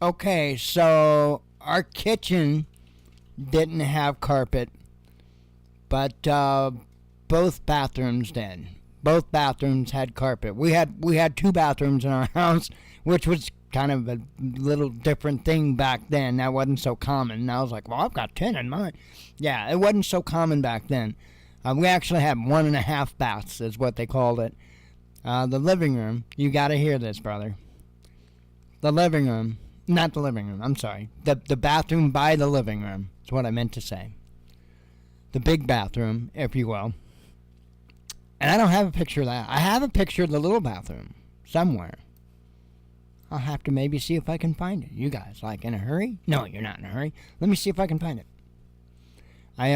Okay, so our kitchen didn't have carpet, but both bathrooms did. Both bathrooms had carpet. We had 2 bathrooms in our house, which was kind of a little different thing back then. That wasn't so common. And I was like, well, I've got 10 in mine. Yeah, it wasn't so common back then. We actually had 1.5 baths, is what they called it. The living room, you got to hear this, brother. The living room, not the living room, I'm sorry. The bathroom by the living room is what I meant to say. The big bathroom, if you will. And I don't have a picture of that. I have a picture of the little bathroom somewhere. I'll have to maybe see if I can find it. You guys, like, in a hurry? No, you're not in a hurry. Let me see if I can find it. I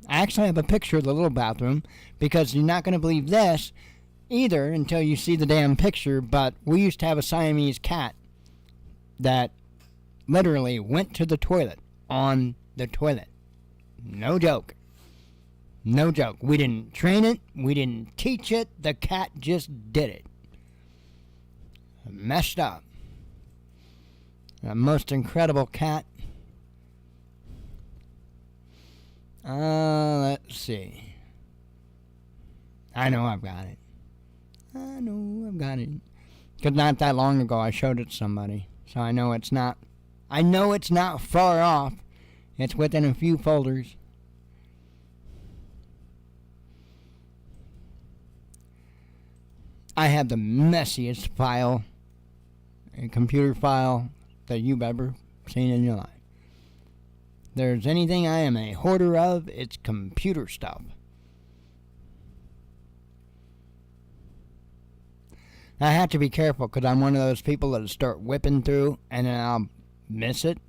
actually have a picture of the little bathroom, because you're not going to believe this either until you see the damn picture, but we used to have a Siamese cat that literally went to the toilet on the toilet. No joke. No joke. We didn't train it. We didn't teach it. The cat just did it. Messed up. A most incredible cat. Let's see. I know I've got it. Because not that long ago I showed it to somebody. So I know it's not far off. It's within a few folders. I have the messiest file, a computer file, that you've ever seen in your life. If there's anything I am a hoarder of, it's computer stuff. I have to be careful, because I'm one of those people that start whipping through and then I'll miss it.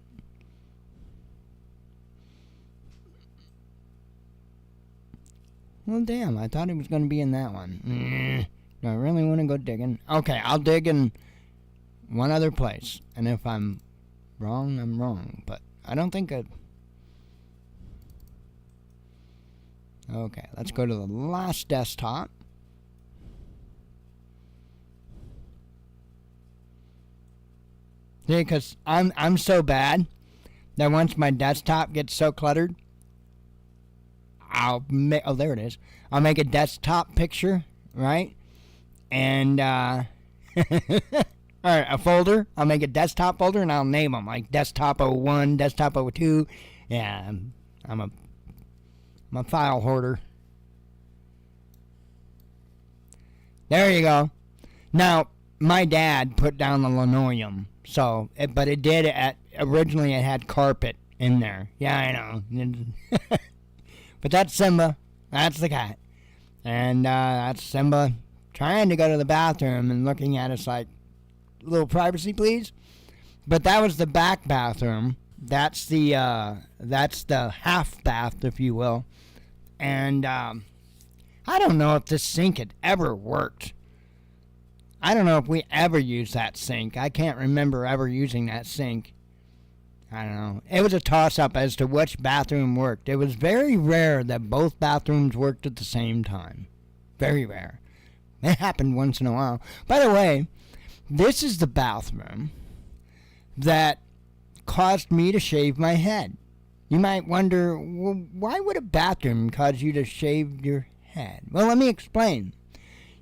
Well, damn, I thought it was going to be in that one. Do I really want to go digging? Okay, I'll dig in one other place. And if I'm wrong, I'm wrong. But I don't think I'd... Okay, let's go to the last desktop. See, because I'm so bad that once my desktop gets so cluttered, I'll make... Oh, there it is. I'll make a desktop picture, right? And, alright, a folder. I'll make a desktop folder and I'll name them, like Desktop 01, Desktop 02. Yeah, I'm a file hoarder. There you go. Now, my dad put down the linoleum, so, but it did, originally it had carpet in there. Yeah, I know. But that's Simba. That's the cat. And, that's Simba trying to go to the bathroom and looking at us like, a little privacy, please. But that was the back bathroom. That's the half bath, if you will. And I don't know if this sink had ever worked. I don't know if we ever used that sink. I can't remember ever using that sink. I don't know. It was a toss-up as to which bathroom worked. It was very rare that both bathrooms worked at the same time. Very rare. It happened once in a while. By the way, this is the bathroom that caused me to shave my head. You might wonder, well, why would a bathroom cause you to shave your head? Well, let me explain.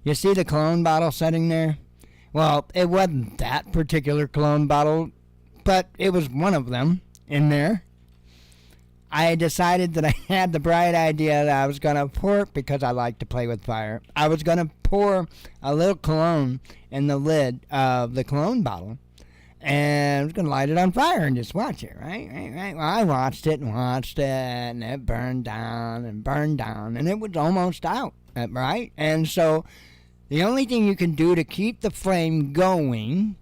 You see the cologne bottle sitting there? Well, it wasn't that particular cologne bottle, but it was one of them in there. I decided that I had the bright idea that I was going to pour, because I like to play with fire, I was going to pour a little cologne in the lid of the cologne bottle, and I was going to light it on fire and just watch it, right? Well, I watched it, and it burned down, and it was almost out, right? And so the only thing you can do to keep the flame going,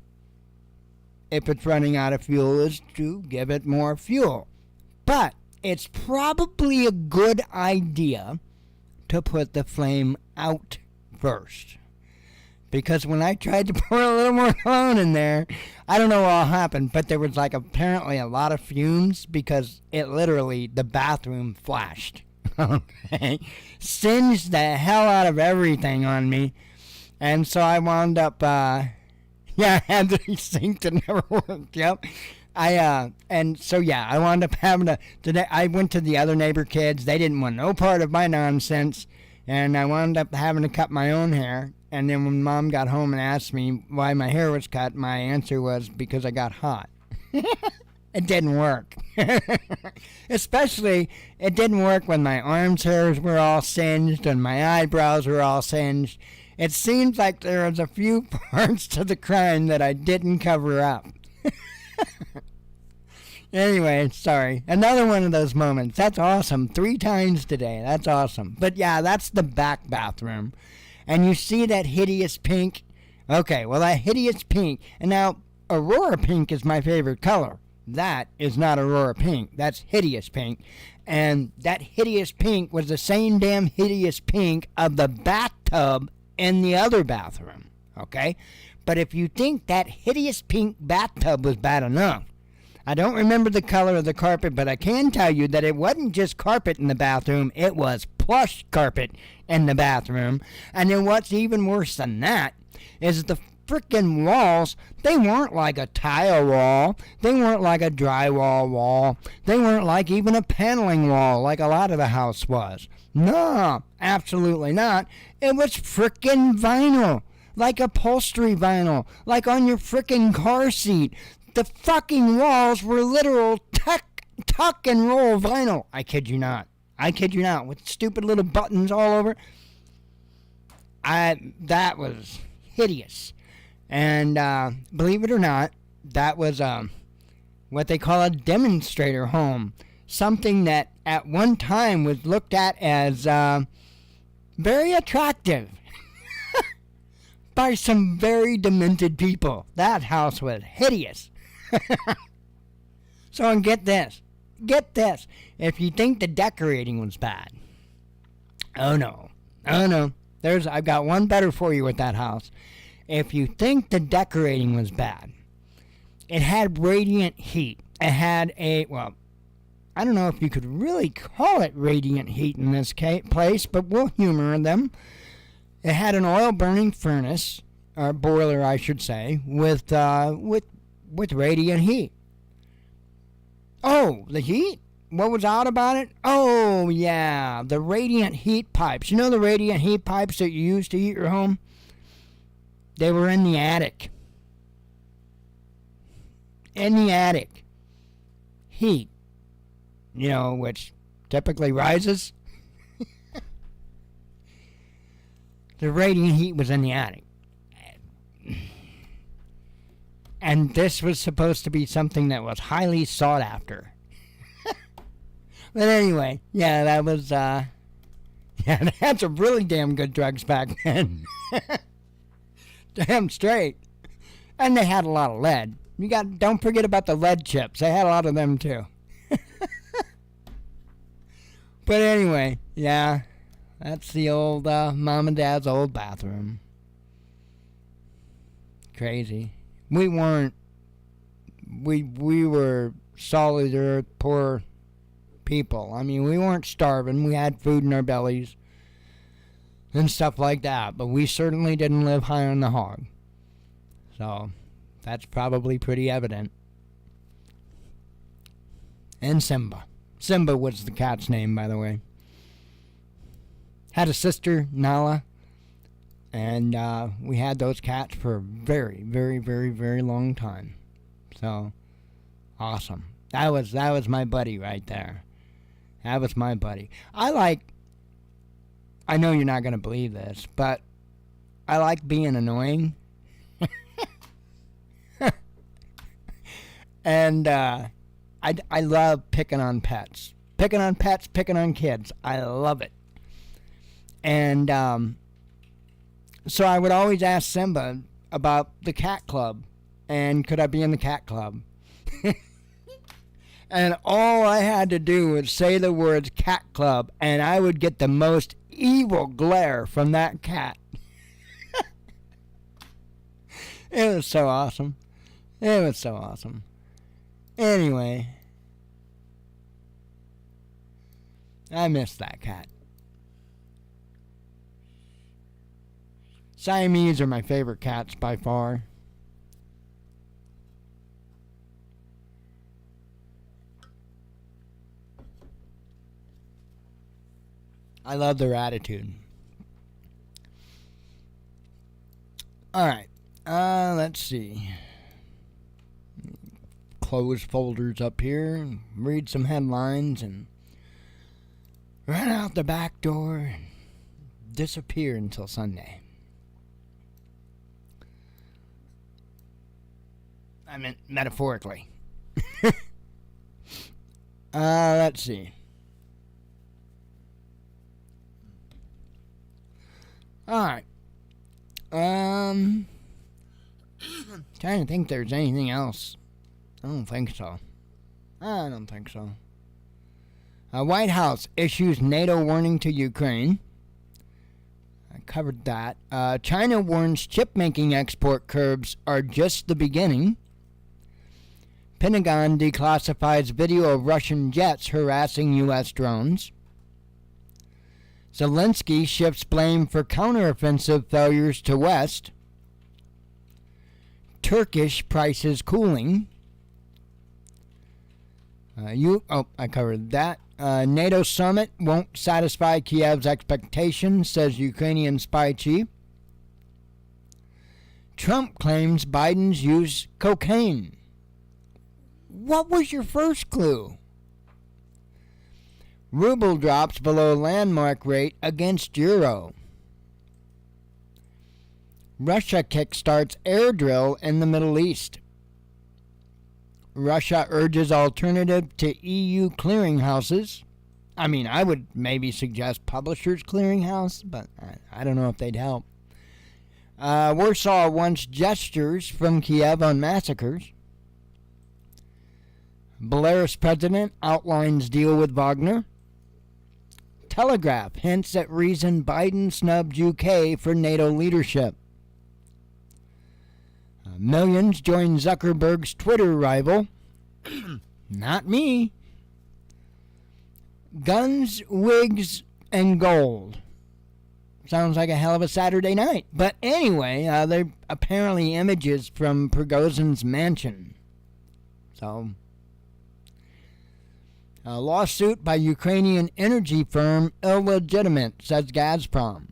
if it's running out of fuel, is to give it more fuel. But it's probably a good idea to put the flame out first. Because when I tried to pour a little more cologne in there, I don't know what happened, but there was like apparently a lot of fumes, because it literally, the bathroom flashed. Okay? Singed the hell out of everything on me. And so I wound up Yeah, I had the sink that never worked. Yep. And so yeah, I wound up having to. I went to the other neighbor kids. They didn't want no part of my nonsense, and I wound up having to cut my own hair. And then when Mom got home and asked me why my hair was cut, my answer was because I got hot. It didn't work. Especially, it didn't work when my arms' hairs were all singed and my eyebrows were all singed. It seems like there was a few parts to the crime that I didn't cover up. Anyway, sorry. Another one of those moments. That's awesome. 3 times today. That's awesome. But yeah, that's the back bathroom. And you see that hideous pink? Okay, well, that hideous pink. And now, Aurora pink is my favorite color. That is not Aurora pink. That's hideous pink. And that hideous pink was the same damn hideous pink of the bathtub in the other bathroom. Okay? But if you think that hideous pink bathtub was bad enough, I don't remember the color of the carpet, but I can tell you that it wasn't just carpet in the bathroom, it was plush carpet in the bathroom. And then what's even worse than that is the frickin' walls, they weren't like a tile wall, they weren't like a drywall wall, they weren't like even a paneling wall like a lot of the house was. No, absolutely not. It was frickin' vinyl. Like upholstery vinyl, like on your frickin' car seat. The fucking walls were literal tuck and roll vinyl. I kid you not. I kid you not. With stupid little buttons all over. That was hideous. And believe it or not, that was what they call a demonstrator home. Something that at one time was looked at as very attractive. By some very demented people. That house was hideous. So, and get this. Get this. If you think the decorating was bad. Oh no. Oh no. I've got one better for you with that house. If you think the decorating was bad, it had radiant heat. It had well, I don't know if you could really call it radiant heat in this place, but we'll humor them. It had an oil-burning furnace, or boiler, I should say, with radiant heat. Oh, the heat? What was odd about it? Oh, yeah, the radiant heat pipes. You know the radiant heat pipes that you use to heat your home? They were in the attic. In the attic. Heat. You know, which typically rises. The radiant heat was in the attic. And this was supposed to be something that was highly sought after. But anyway, yeah, that was, yeah, they had some really damn good drugs back then. Damn straight. And they had a lot of lead. Don't forget about the lead chips. They had a lot of them too. But anyway, yeah. That's the old mom and dad's old bathroom. Crazy. We were solid earth poor people. I mean, we weren't starving. We had food in our bellies and stuff like that. But we certainly didn't live high on the hog. So that's probably pretty evident. And Simba. Simba was the cat's name, by the way. Had a sister, Nala, and we had those cats for a very, very, very, very long time. So, awesome. That was my buddy right there. That was my buddy. I know you're not going to believe this, but I like being annoying. And I love picking on pets. Picking on pets, picking on kids. I love it. And so I would always ask Simba about the cat club and could I be in the cat club? And all I had to do was say the words cat club and I would get the most evil glare from that cat. It was so awesome. It was so awesome. Anyway, I miss that cat. Siamese are my favorite cats by far. I love their attitude. All right. Let's see. Close folders up here. Read some headlines and run out the back door and disappear until Sunday. I meant metaphorically. Let's see. Alright. Trying to think there's anything else. I don't think so. White House issues NATO warning to Ukraine. I covered that. China warns chip-making export curbs are just the beginning. Pentagon declassifies video of Russian jets harassing U.S. drones. Zelensky shifts blame for counteroffensive failures to West. Turkish prices cooling. I covered that. NATO summit won't satisfy Kiev's expectations, says Ukrainian spy chief. Trump claims Biden's used cocaine. What was your first clue? Ruble drops below landmark rate against euro. Russia kickstarts air drill in the Middle East. Russia urges alternative to EU clearinghouses. I mean, I would maybe suggest Publishers Clearinghouse, but I don't know if they'd help. Warsaw wants gestures from Kiev on massacres. Belarus president outlines deal with Wagner. Telegraph hints at reason Biden snubbed UK for NATO leadership. Millions join Zuckerberg's Twitter rival. Not me. Guns, wigs, and gold. Sounds like a hell of a Saturday night. But anyway, they're apparently images from Prigozhin's mansion. So, a lawsuit by Ukrainian energy firm illegitimate, says Gazprom.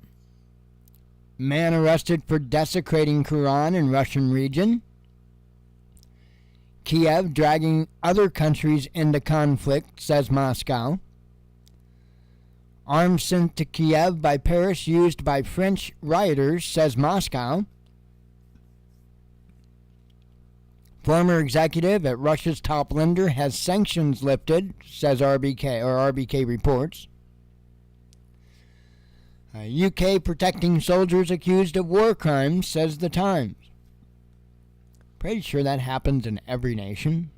Man arrested for desecrating Quran in Russian region. Kiev dragging other countries into conflict, says Moscow. Arms sent to Kiev by Paris used by French rioters, says Moscow. Former executive at Russia's top lender has sanctions lifted, says RBK reports. UK protecting soldiers accused of war crimes, says The Times. Pretty sure that happens in every nation.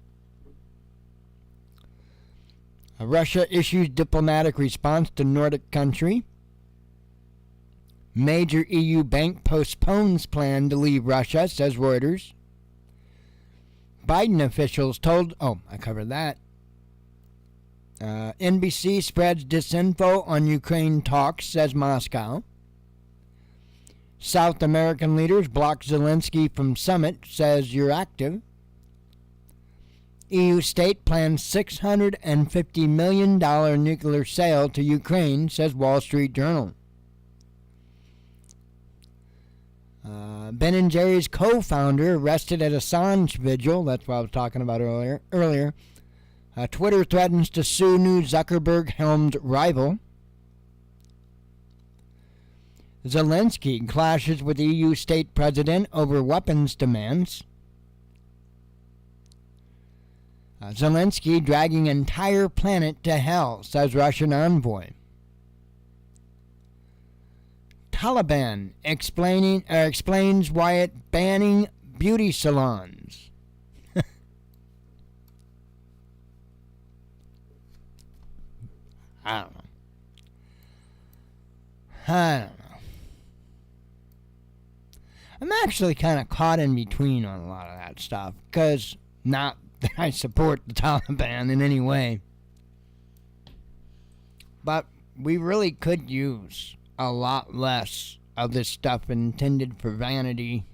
Russia issues diplomatic response to Nordic country. Major EU bank postpones plan to leave Russia, says Reuters. Biden officials told... I covered that. NBC spreads disinfo on Ukraine talks, says Moscow. South American leaders block Zelensky from summit, says Euractiv. EU state plans $650 million nuclear sale to Ukraine, says Wall Street Journal. Ben & Jerry's co-founder arrested at Assange vigil. That's what I was talking about earlier. Twitter threatens to sue new Zuckerberg-helmed rival. Zelensky clashes with EU state president over weapons demands. Zelensky dragging entire planet to hell, says Russian envoy. Taliban explains why it banning beauty salons. I don't know. I'm actually kind of caught in between on a lot of that stuff, because not that I support the Taliban in any way, but we really could use a lot less of this stuff intended for vanity,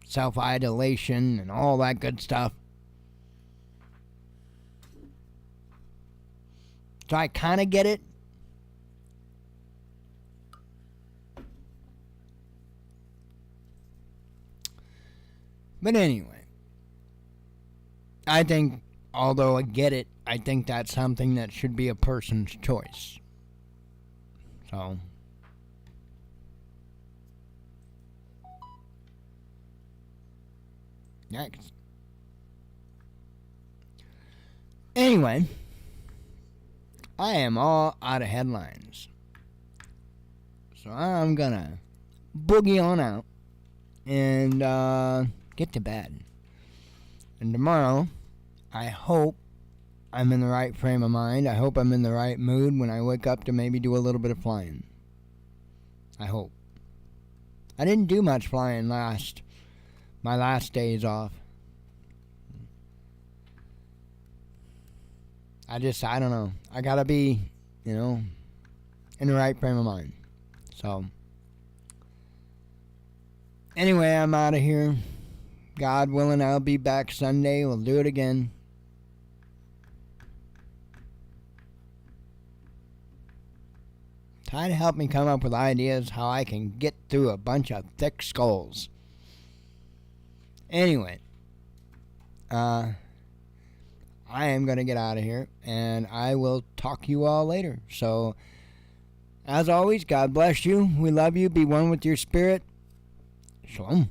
self-idolation, and all that good stuff. So I kind of get it. But anyway, I think, although I get it, I think that's something that should be a person's choice. So, next. Anyway, I am all out of headlines. So I'm gonna boogie on out and get to bed. And tomorrow, I hope I'm in the right frame of mind. I hope I'm in the right mood when I wake up to maybe do a little bit of flying. I hope. I didn't do much flying my last days off. I don't know. I gotta be, in the right frame of mind. So, anyway, I'm out of here. God willing, I'll be back Sunday. We'll do it again. Try to help me come up with ideas how I can get through a bunch of thick skulls. Anyway, I am going to get out of here, and I will talk to you all later. So, as always, God bless you. We love you. Be one with your spirit. Shalom.